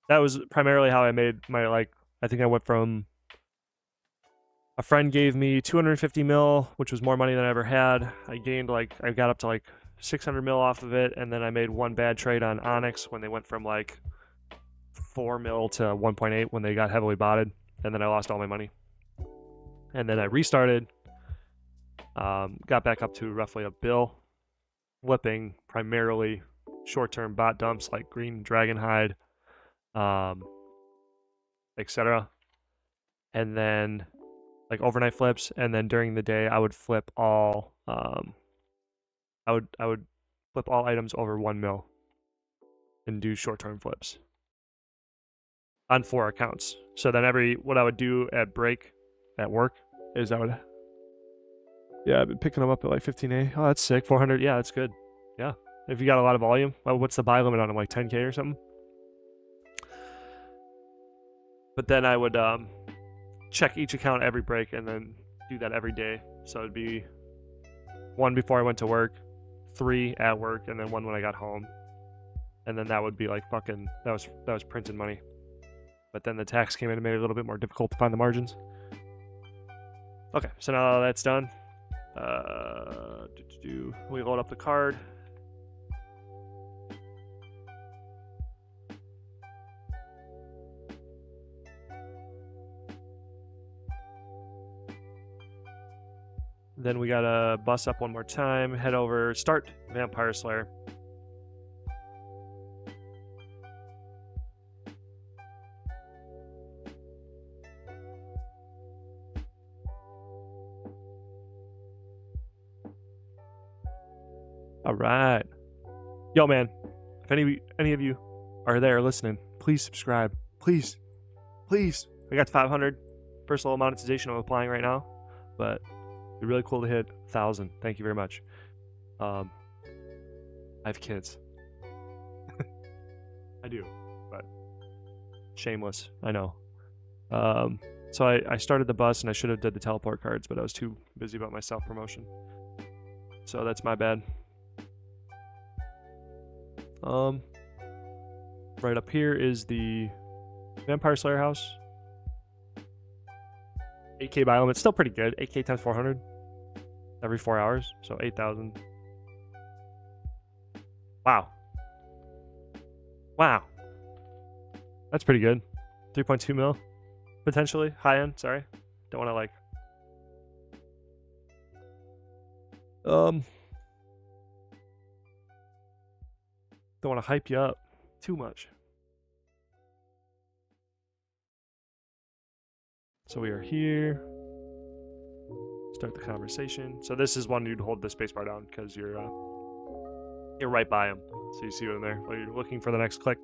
That was primarily how I made my, like, I think I went from, a friend gave me 250 mil, which was more money than I ever had. I gained like, I got up to like 600 mil off of it, and then I made one bad trade on Onyx when they went from like 4 mil to 1.8 when they got heavily botted, and then I lost all my money. And then I restarted, got back up to roughly $1 billion, flipping primarily short-term bot dumps like green dragon hide, etc. And then like overnight flips, and then during the day I would flip all I would flip all items over 1 mil and do short-term flips on 4 accounts. So then what I would do at break at work is I would Yeah, I've been picking them up at like 15A. Oh, that's sick. 400. Yeah, that's good. Yeah. If you got a lot of volume, well, what's the buy limit on them? Like 10K or something? But then I would check each account every break and then do that every day. So it'd be 1 before I went to work, 3 at work, and then 1 when I got home. And then that would be like fucking that was printing money. But then the tax came in and made it a little bit more difficult to find the margins. Okay, so now that's done. We load up the card. Then we gotta bust up one more time, head over, start Vampire Slayer. All right. Yo, man, if any of you are there listening, please subscribe. Please. Please. I got 500 first level monetization I'm applying right now, but it'd be really cool to hit 1,000. Thank you very much. I have kids. I do, but shameless. I know. So I started the bus and I should have did the teleport cards, but I was too busy about my self-promotion. So that's my bad. Right up here is the Vampire Slayer house. 8K buy limit, still pretty good. 8K times 400 every 4 hours, so 8,000. Wow. Wow. That's pretty good. 3.2 mil, potentially. High end, sorry. Don't want to like... Don't want to hype you up too much. So we are here. Start the conversation. So this is one you'd hold the spacebar down because you're right by him. So you see him there. While you're looking for the next click,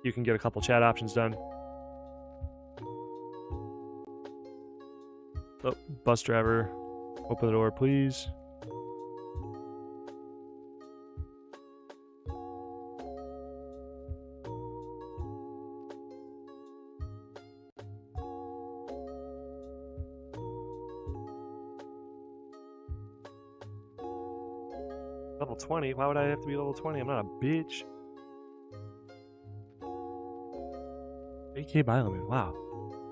you can get a couple chat options done. Oh, bus driver, open the door, please. Level 20? Why would I have to be level 20? I'm not a bitch. 8K buy limit. Wow.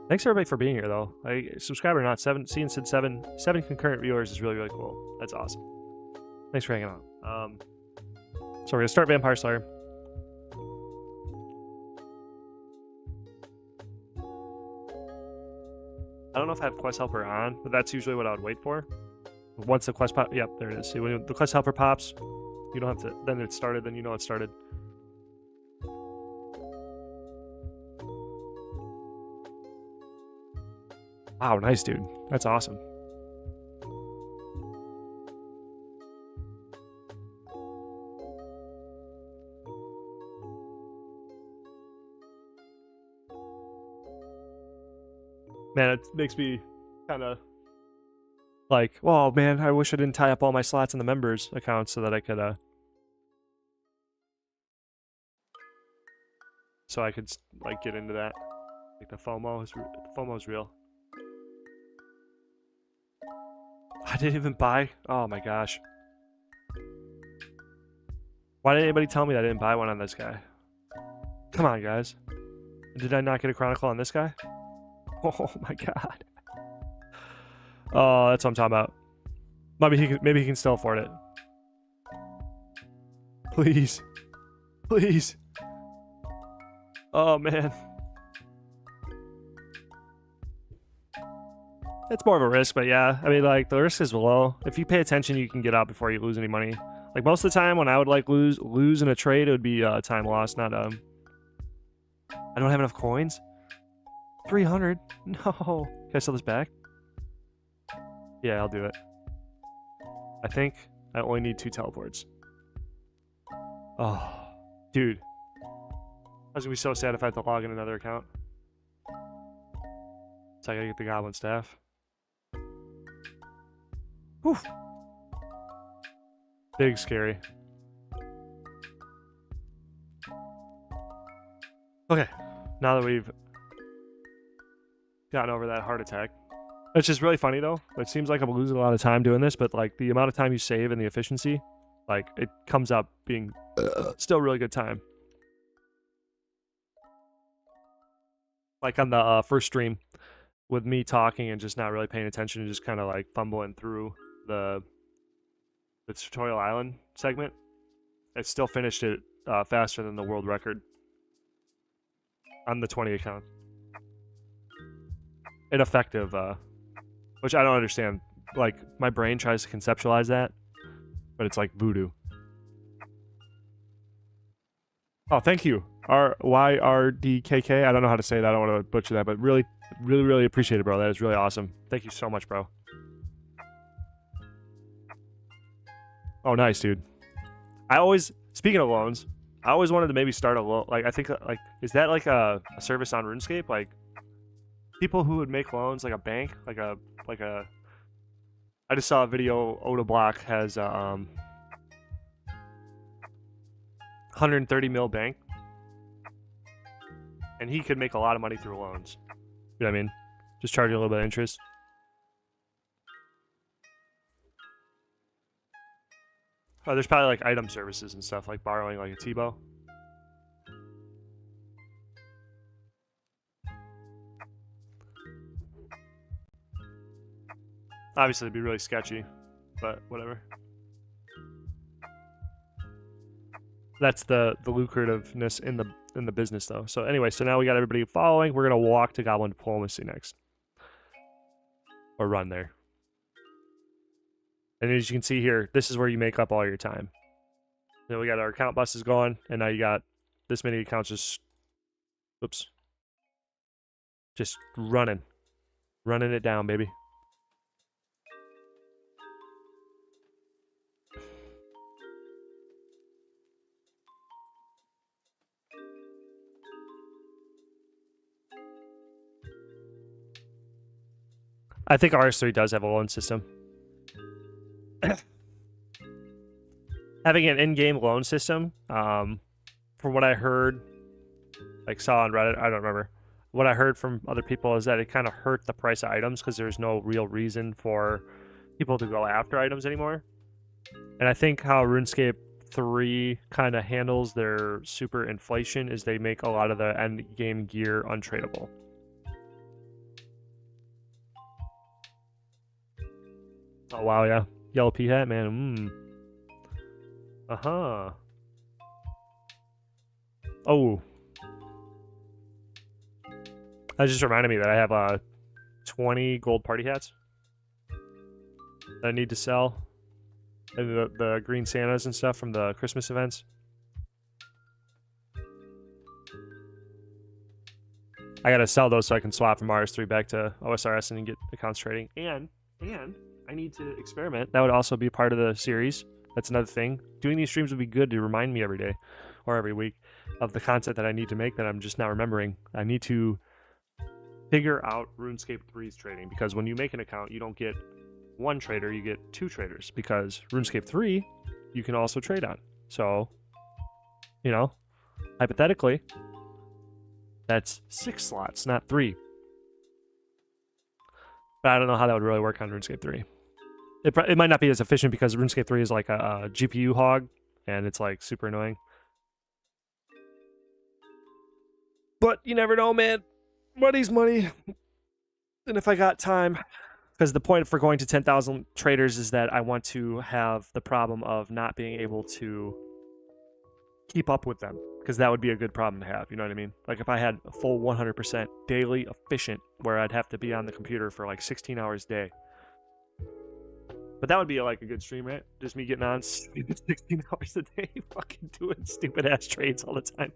Thanks everybody for being here though. Subscriber or not, seeing Sid 7 concurrent viewers is really, really cool. That's awesome. Thanks for hanging out. So we're gonna start Vampire Slayer. I don't know if I have Quest Helper on, but that's usually what I would wait for. Once the quest pop, yep, there it is. See, when the quest helper pops, you don't have to, then it's started, then you know it started. Wow, nice, dude. That's awesome. Man, it makes me kind of like, oh man, I wish I didn't tie up all my slots in the members account so that I could like get into that. Like the FOMO is real. I didn't even buy. Oh my gosh. Why didn't anybody tell me that I didn't buy one on this guy? Come on, guys. Did I not get a Chronicle on this guy? Oh my god. Oh, that's what I'm talking about. Maybe he can still afford it. Please. Please. Oh, man. It's more of a risk, but yeah. I mean, like, the risk is low. If you pay attention, you can get out before you lose any money. Like, most of the time when I would, like, lose in a trade, it would be time lost, not, I don't have enough coins? 300? No. Can I sell this back? Yeah, I'll do it. I think I only need 2 teleports. Oh, dude. I was gonna be so sad if I had to log in another account. So I gotta get the Goblin Staff. Whew. Big scary. Okay, now that we've gotten over that heart attack, it's just really funny though. It seems like I'm losing a lot of time doing this, but like the amount of time you save and the efficiency, like it comes up being still really good time. Like on the first stream, with me talking and just not really paying attention and just kind of like fumbling through the tutorial island segment, it still finished it faster than the world record on the 20 account. Ineffective, which I don't understand. Like, my brain tries to conceptualize that, but it's like voodoo. Oh, thank you. RYRDKK. I don't know how to say that. I don't want to butcher that, but really, really, really appreciate it, bro. That is really awesome. Thank you so much, bro. Oh, nice, dude. Speaking of loans, I always wanted to maybe start a loan. Like, I think, like, is that like a service on RuneScape? Like, people who would make loans, like a bank, like a. I just saw a video. Oda Block has 130 mil bank, and he could make a lot of money through loans. You know what I mean? Just charging a little bit of interest. Oh, there's probably like item services and stuff, like borrowing like a T-bow. Obviously, it'd be really sketchy, but whatever. That's the lucrativeness in the business, though. So anyway, so now we got everybody following. We're gonna walk to Goblin Diplomacy next, or run there. And as you can see here, this is where you make up all your time. Then we got our account buses going, and now you got this many accounts just, oops, just running it down, baby. I think RS3 does have a loan system. Having an in-game loan system, from what I heard, like saw on Reddit, I don't remember. What I heard from other people is that it kind of hurt the price of items because there's no real reason for people to go after items anymore. And I think how RuneScape 3 kind of handles their super inflation is they make a lot of the end-game gear untradeable. Oh, wow, yeah. Yellow pea hat, man. Uh-huh. Oh. That just reminded me that I have 20 gold party hats that I need to sell. And the green Santas and stuff from the Christmas events. I gotta sell those so I can swap from RS3 back to OSRS and get accounts trading. And I need to experiment. That would also be part of the series. That's another thing. Doing these streams would be good to remind me every day or every week of the content that I need to make that I'm just not remembering. I need to figure out RuneScape 3's trading, because when you make an account, you don't get one trader, you get two traders, because RuneScape 3 you can also trade on. So, you know, hypothetically, that's 6 slots, not 3. But I don't know how that would really work on RuneScape 3. It might not be as efficient because RuneScape 3 is like a GPU hog, and it's like super annoying. But you never know, man. Money's money. And if I got time, because the point for going to 10,000 traders is that I want to have the problem of not being able to keep up with them, because that would be a good problem to have, you know what I mean? Like if I had a full 100% daily efficient where I'd have to be on the computer for like 16 hours a day. But that would be like a good stream, right? Just me getting on 16 hours a day, fucking doing stupid ass trades all the time.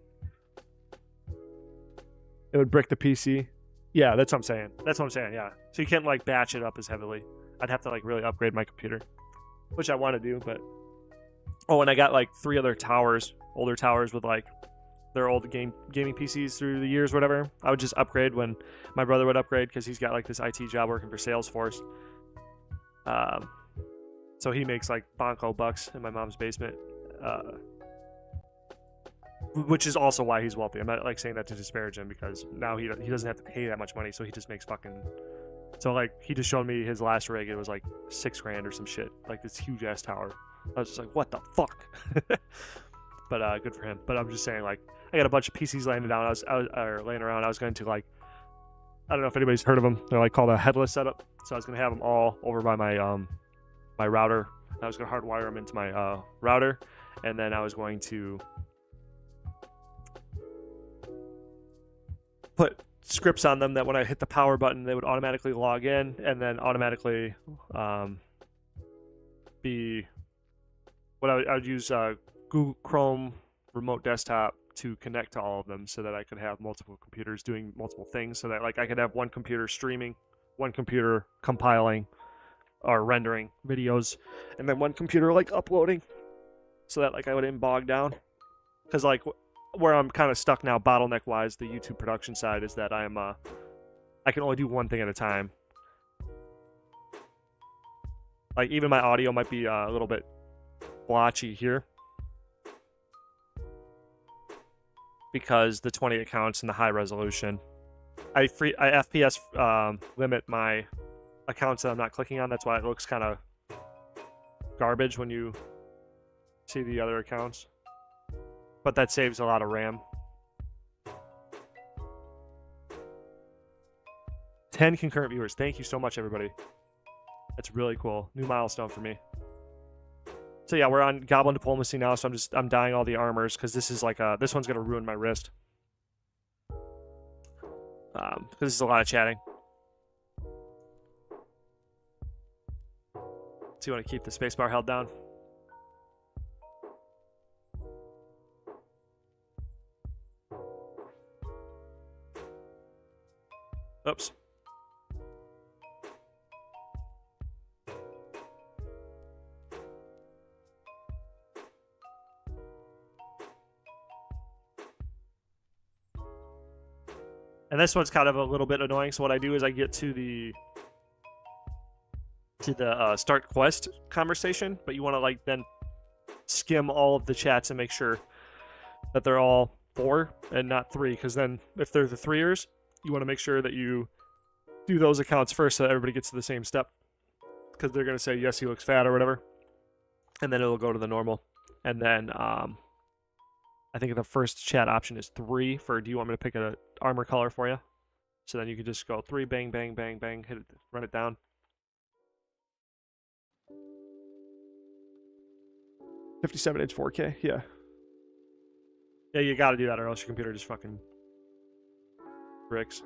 It would brick the PC. Yeah, that's what I'm saying. Yeah. So you can't like batch it up as heavily. I'd have to like really upgrade my computer, which I want to do, but oh, and I got like 3 other towers, older towers with like their old gaming PCs through the years, whatever. I would just upgrade when my brother would upgrade because he's got like this IT job working for Salesforce. So he makes like bonko bucks in my mom's basement, which is also why he's wealthy. I'm not like saying that to disparage him, because now he doesn't have to pay that much money, so he just makes fucking. So like he just showed me his last rig. It was like $6,000 or some shit, like this huge ass tower. I was just like, what the fuck? But good for him. But I'm just saying, like, I got a bunch of PCs laying down. I was laying around. I was going to like, I don't know if anybody's heard of them. They're like called a headless setup. So I was gonna have them all over by my my router. I was gonna hardwire them into my router, and then I was going to put scripts on them that when I hit the power button, they would automatically log in, and then automatically be what I would use Google Chrome remote desktop to connect to all of them, so that I could have multiple computers doing multiple things, so that like I could have one computer streaming, one computer compiling or rendering videos, and then one computer like uploading, so that like I wouldn't bog down. Because like where I'm kind of stuck now, bottleneck wise, the YouTube production side, is that I can only do one thing at a time. Like even my audio might be a little bit blotchy here, because the 20 accounts and the high resolution. I FPS limit my accounts that I'm not clicking on. That's why it looks kind of garbage when you see the other accounts. But that saves a lot of RAM. 10 concurrent viewers. Thank you so much, everybody. That's really cool. New milestone for me. So yeah, we're on Goblin Diplomacy now, so I'm dyeing all the armors, because this is like this one's gonna ruin my wrist. Because this is a lot of chatting. So you want to keep the spacebar held down. Oops. And this one's kind of a little bit annoying. So what I do is I get to the start quest conversation, but you want to like then skim all of the chats and make sure that they're all 4 and not 3, because then if they're the 3ers, you want to make sure that you do those accounts first, so that everybody gets to the same step, because they're going to say yes, he looks fat or whatever, and then it'll go to the normal. And then I think the first chat option is 3 for, do you want me to pick an armor color for you? So then you can just go 3, bang, bang, bang, bang, hit it, run it down. 57-inch 4K, yeah. Yeah, you gotta do that, or else your computer just fucking bricks.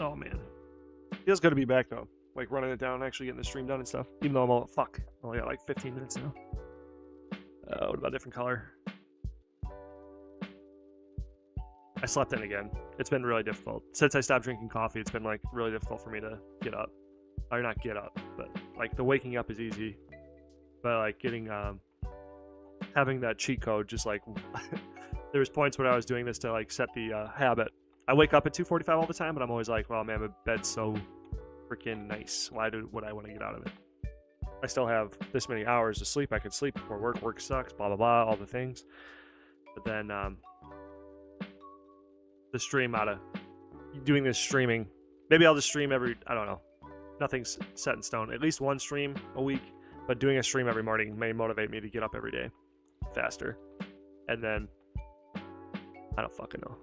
Oh man, feels good to be back though. Like running it down, actually getting the stream done and stuff. Even though I'm all fuck, I only got like 15 minutes now. What about a different color? I slept in again. It's been really difficult. Since I stopped drinking coffee, it's been like really difficult for me to get up. Or not get up, but like the waking up is easy. But like getting, having that cheat code, just like, there was points when I was doing this to like set the habit. I wake up at 2:45 all the time, but I'm always like, well man, my bed's so freaking nice. Why would I want to get out of it? I still have this many hours of sleep. I could sleep before work. Work sucks, blah, blah, blah, all the things. But then, the stream out of doing this streaming, maybe I'll just stream every, I don't know, nothing's set in stone, at least one stream a week, but doing a stream every morning may motivate me to get up every day faster. And then I don't fucking know,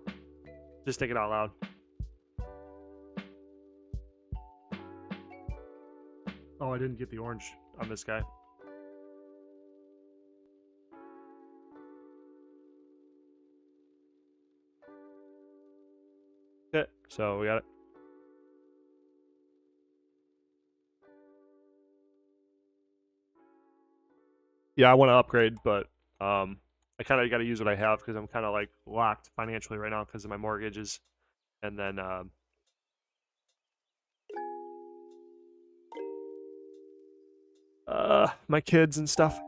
just think it out loud. Oh, I didn't get the orange on this guy. Okay, so we got it. Yeah, I want to upgrade, but I kind of got to use what I have, because I'm kind of like locked financially right now because of my mortgages, and then my kids and stuff.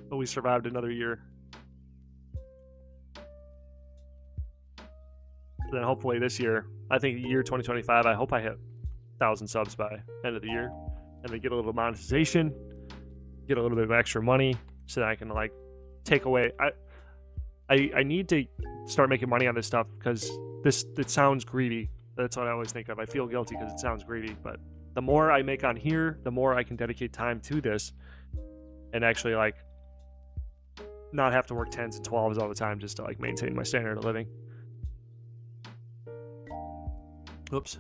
But we survived another year. Then hopefully this year, I think year 2025, I hope I hit 1,000 subs by end of the year, and then get a little monetization, get a little bit of extra money, so that I can like take away. I need to start making money on this stuff because it sounds greedy. That's what I always think of. I feel guilty because it sounds greedy, but the more I make on here, the more I can dedicate time to this, and actually like not have to work 10s and 12s all the time just to like maintain my standard of living. Oops.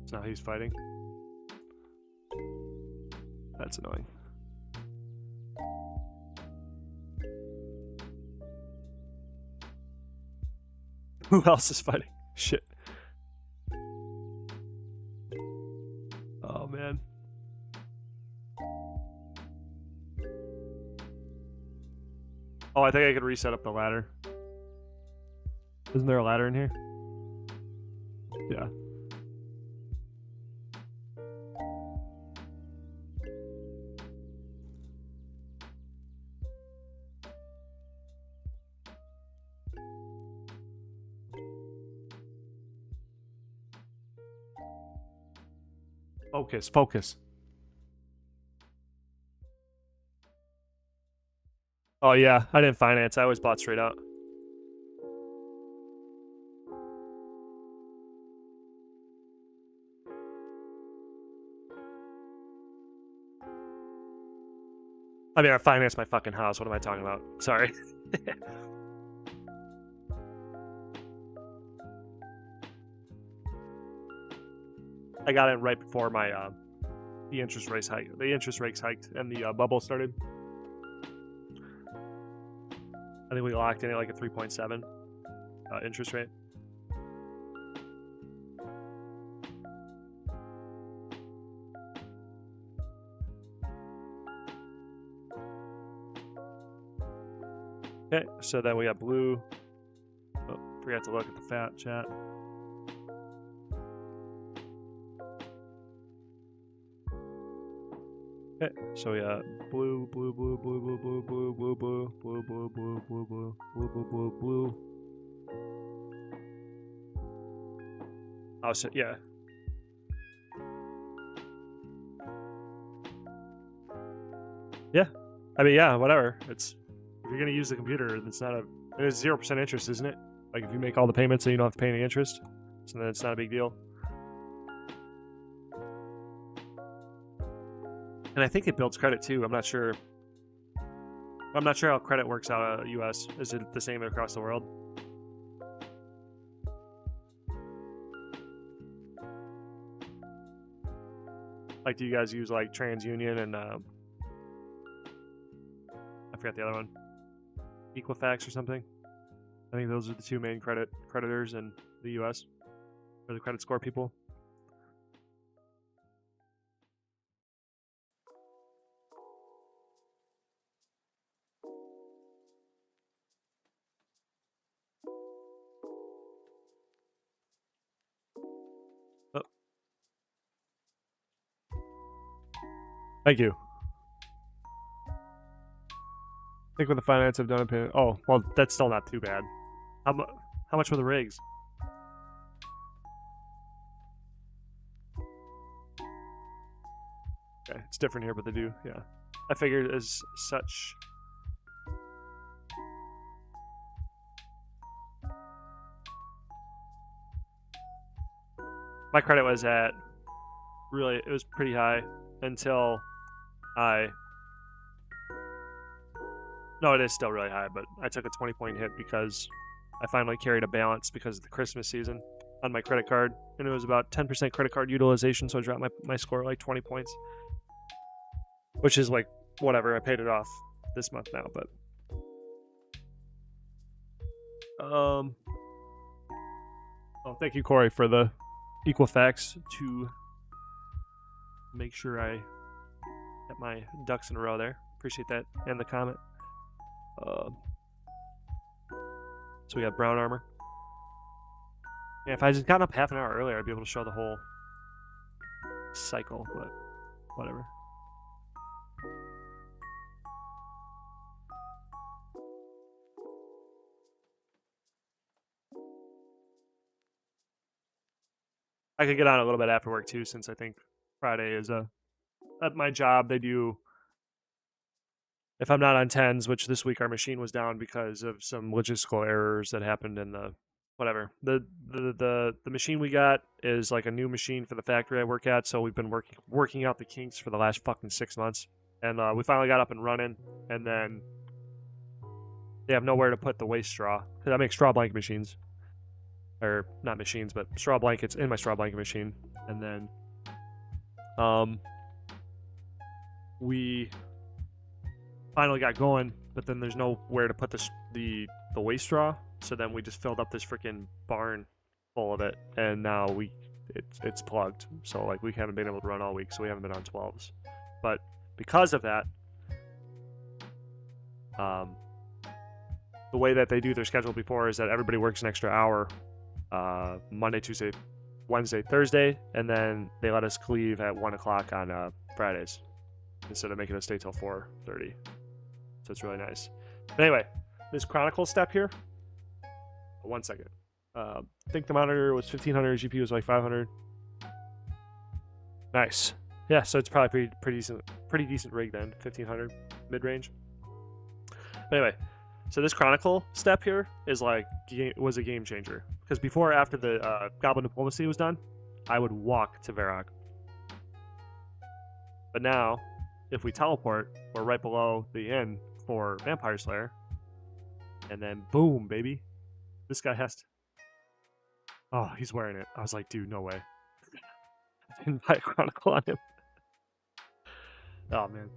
So now he's fighting. That's annoying. Who else is fighting? Shit. Oh, man. Oh, I think I could reset up the ladder. Isn't there a ladder in here? Yeah. Focus, focus. Oh yeah, I didn't finance. I always bought straight out. I mean, I financed my fucking house. What am I talking about? Sorry. I got in right before my the interest rates hiked. The interest rates hiked and the bubble started. I think we locked in at like a 3.7 interest rate. Okay, so then we got blue. Oh, forgot to look at the fat chat. Okay, so we got blue, blue, blue, blue, blue, blue, blue, blue, blue, blue, blue, blue, blue, blue, blue, blue, blue, blue. Oh, so yeah. Yeah, I mean, yeah, whatever. It's if you're gonna use the computer, it's not it's 0% interest, isn't it? Like if you make all the payments, so you don't have to pay any interest, so then it's not a big deal. And I think it builds credit too. I'm not sure. I'm not sure how credit works out of US. Is it the same across the world? Like, do you guys use like TransUnion and I forgot the other one, Equifax or something? I think those are the two main creditors in the US, or the credit score people. Thank you. I think with the finance I've done a payment. Oh, well, that's still not too bad. How much were the rigs? Okay, it's different here, but they do, yeah. I figured as such. My credit was at, really, it was pretty high until no, it is still really high, but I took a 20-point hit because I finally carried a balance because of the Christmas season on my credit card, and it was about 10% credit card utilization, so I dropped my score like 20 points, which is like whatever. I paid it off this month now, but oh, thank you, Corey, for the Equifax to make sure I get my ducks in a row there. Appreciate that, and the comment. So we got brown armor. Yeah, if I just gotten up half an hour earlier, I'd be able to show the whole cycle, but whatever. I could get on a little bit after work too, since I think Friday is at my job they do. If I'm not on tens, which this week our machine was down because of some logistical errors that happened in the whatever. The machine we got is like a new machine for the factory I work at, so we've been working out the kinks for the last fucking 6 months, and we finally got up and running. And then they have nowhere to put the waste straw because I make straw blanket machines, or not machines, but straw blankets in my straw blanket machine. And then we finally got going, but then there's nowhere to put the waste straw. So then we just filled up this freaking barn full of it, and now it's plugged. So like we haven't been able to run all week, so we haven't been on 12s. But because of that, the way that they do their schedule before is that everybody works an extra hour Monday, Tuesday, Wednesday, Thursday, and then they let us leave at 1 o'clock on Fridays instead of making us stay till 4:30. So it's really nice. But anyway, this Chronicle step here. 1 second. I think the monitor was 1500, GPU was like 500. Nice. Yeah, so it's probably pretty decent rig then. 1500 mid range. But anyway, so this Chronicle step here is like was a game changer, because before, after the Goblin Diplomacy was done, I would walk to Varrock. But now, if we teleport, we're right below the inn for Vampire Slayer, and then boom, baby. This guy has to... Oh, he's wearing it. I was like, dude, no way. I didn't buy a Chronicle on him. Oh, man.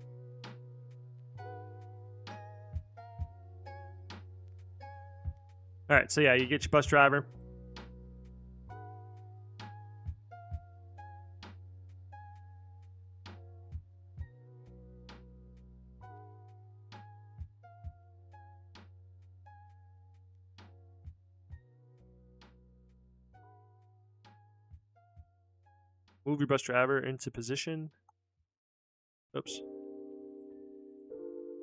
Alright, so yeah, you get your bus driver. Move your bus driver into position. Oops.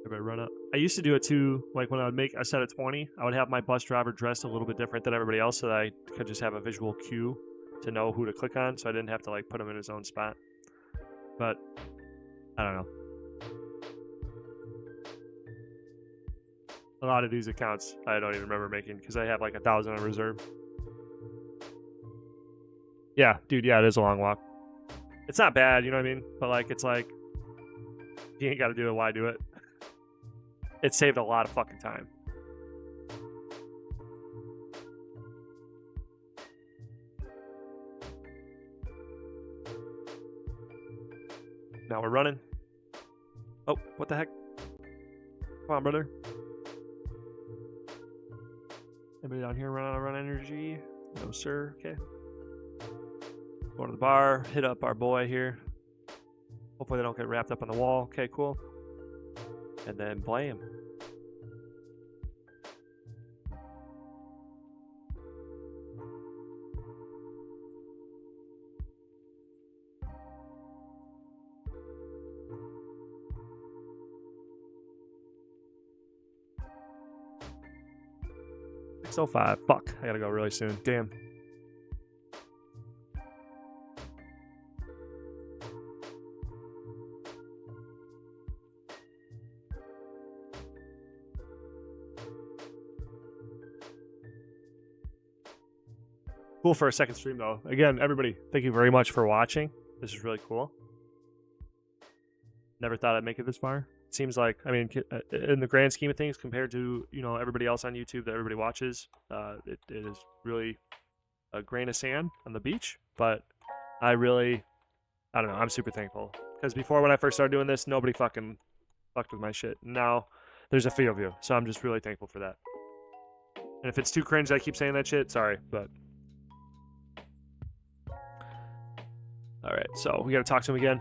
Everybody run up. I used to do it too, like when I would make a set of 20, I would have my bus driver dressed a little bit different than everybody else so that I could just have a visual cue to know who to click on, so I didn't have to like put him in his own spot. But I don't know. A lot of these accounts I don't even remember making because I have like 1,000 on reserve. Yeah, dude, yeah, it is a long walk. It's not bad, you know what I mean? But like, it's like, you ain't got to do it, why do it? It saved a lot of fucking time. Now we're running. Oh, what the heck? Come on, brother. Anybody down here run energy? No, sir. Okay. Go to the bar, hit up our boy here. Hopefully they don't get wrapped up on the wall. Okay, cool. And then blame. So 5. Fuck. I gotta go really soon. Damn. Cool for a second stream though. Again, everybody, thank you very much for watching. This is really cool. Never thought I'd make it this far. It seems like, I mean, in the grand scheme of things, compared to, you know, everybody else on YouTube that everybody watches, it is really a grain of sand on the beach. But I don't know, I'm super thankful. Because before, when I first started doing this, nobody fucking fucked with my shit. Now, there's a few of you, so I'm just really thankful for that. And if it's too cringe that I keep saying that shit, sorry, but... Alright, so we gotta talk to him again.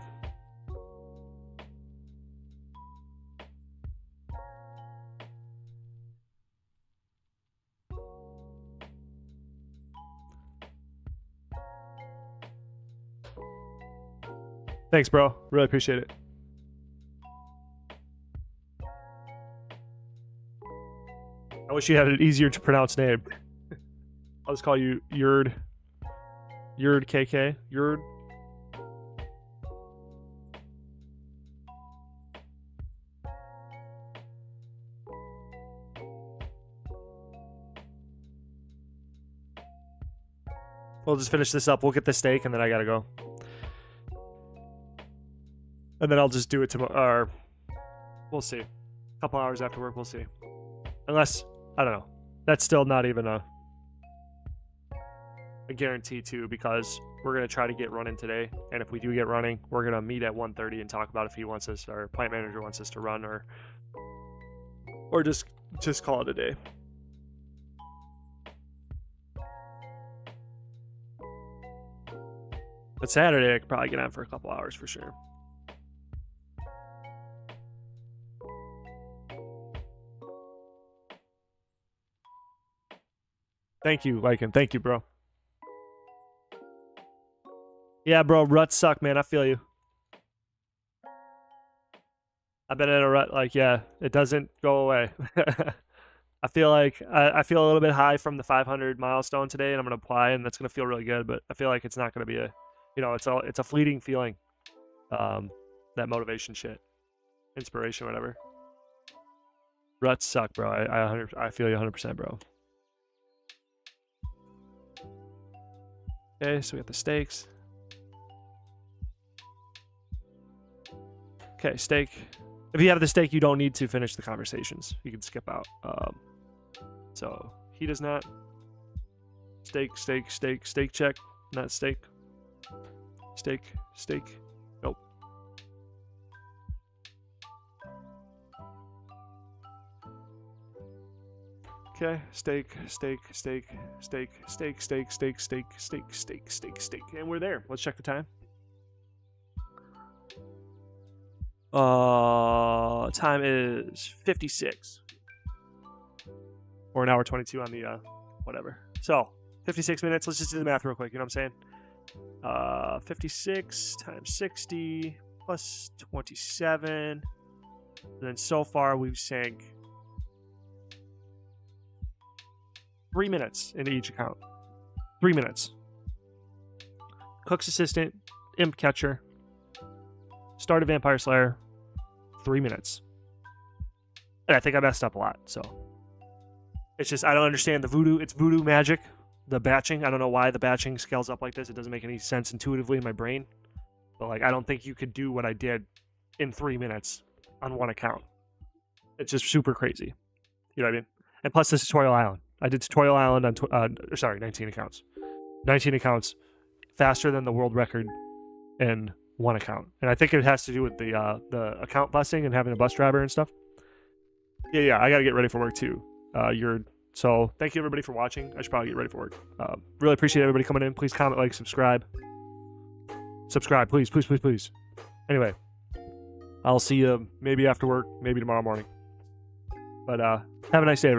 Thanks, bro. Really appreciate it. I wish you had an easier to pronounce name. I'll just call you Yurd. Yurd KK. Yurd. We'll just finish this up. We'll get the steak, and then I gotta go. And then I'll just do it tomorrow. Or we'll see. A couple hours after work, we'll see. Unless, I don't know. That's still not even a guarantee, too, because we're going to try to get running today. And if we do get running, we're going to meet at 1:30 and talk about if he wants us, or plant manager wants us to run, or just call it a day. But Saturday, I could probably get on for a couple hours for sure. Thank you, Lycan. Thank you, bro. Yeah, bro, ruts suck, man. I feel you. I've been in a rut, like, yeah, it doesn't go away. I feel like I feel a little bit high from the 500 milestone today, and I'm gonna apply, and that's gonna feel really good. But I feel like it's not gonna be it's a fleeting feeling. That motivation shit, inspiration, whatever. Ruts suck, bro. I feel you 100%, bro. Okay, so we got the steaks. Okay, steak. If you have the steak, you don't need to finish the conversations. You can skip out. So he does not. Steak check. Not steak. Steak. Nope. Okay, steak. And we're there. Let's check the time. Time is 56. Or an hour 22 on the whatever. So 56 minutes. Let's just do the math real quick. You know what I'm saying? 56 times 60 plus 27. And then so far we've sank 3 minutes into each account. 3 minutes. Cook's Assistant, Imp Catcher, Start a Vampire Slayer, 3 minutes. And I think I messed up a lot, so. It's just, I don't understand the voodoo. It's voodoo magic, the batching. I don't know why the batching scales up like this. It doesn't make any sense intuitively in my brain. But, like, I don't think you could do what I did in 3 minutes on one account. It's just super crazy. You know what I mean? And plus, this is Tutorial Island. I did Tutorial Island on, 19 accounts. 19 accounts faster than the world record in one account. And I think it has to do with the account busing and having a bus driver and stuff. Yeah, I got to get ready for work too. So thank you everybody for watching. I should probably get ready for work. Really appreciate everybody coming in. Please comment, like, subscribe. Subscribe, please. Anyway, I'll see you maybe after work, maybe tomorrow morning. But have a nice day, everybody.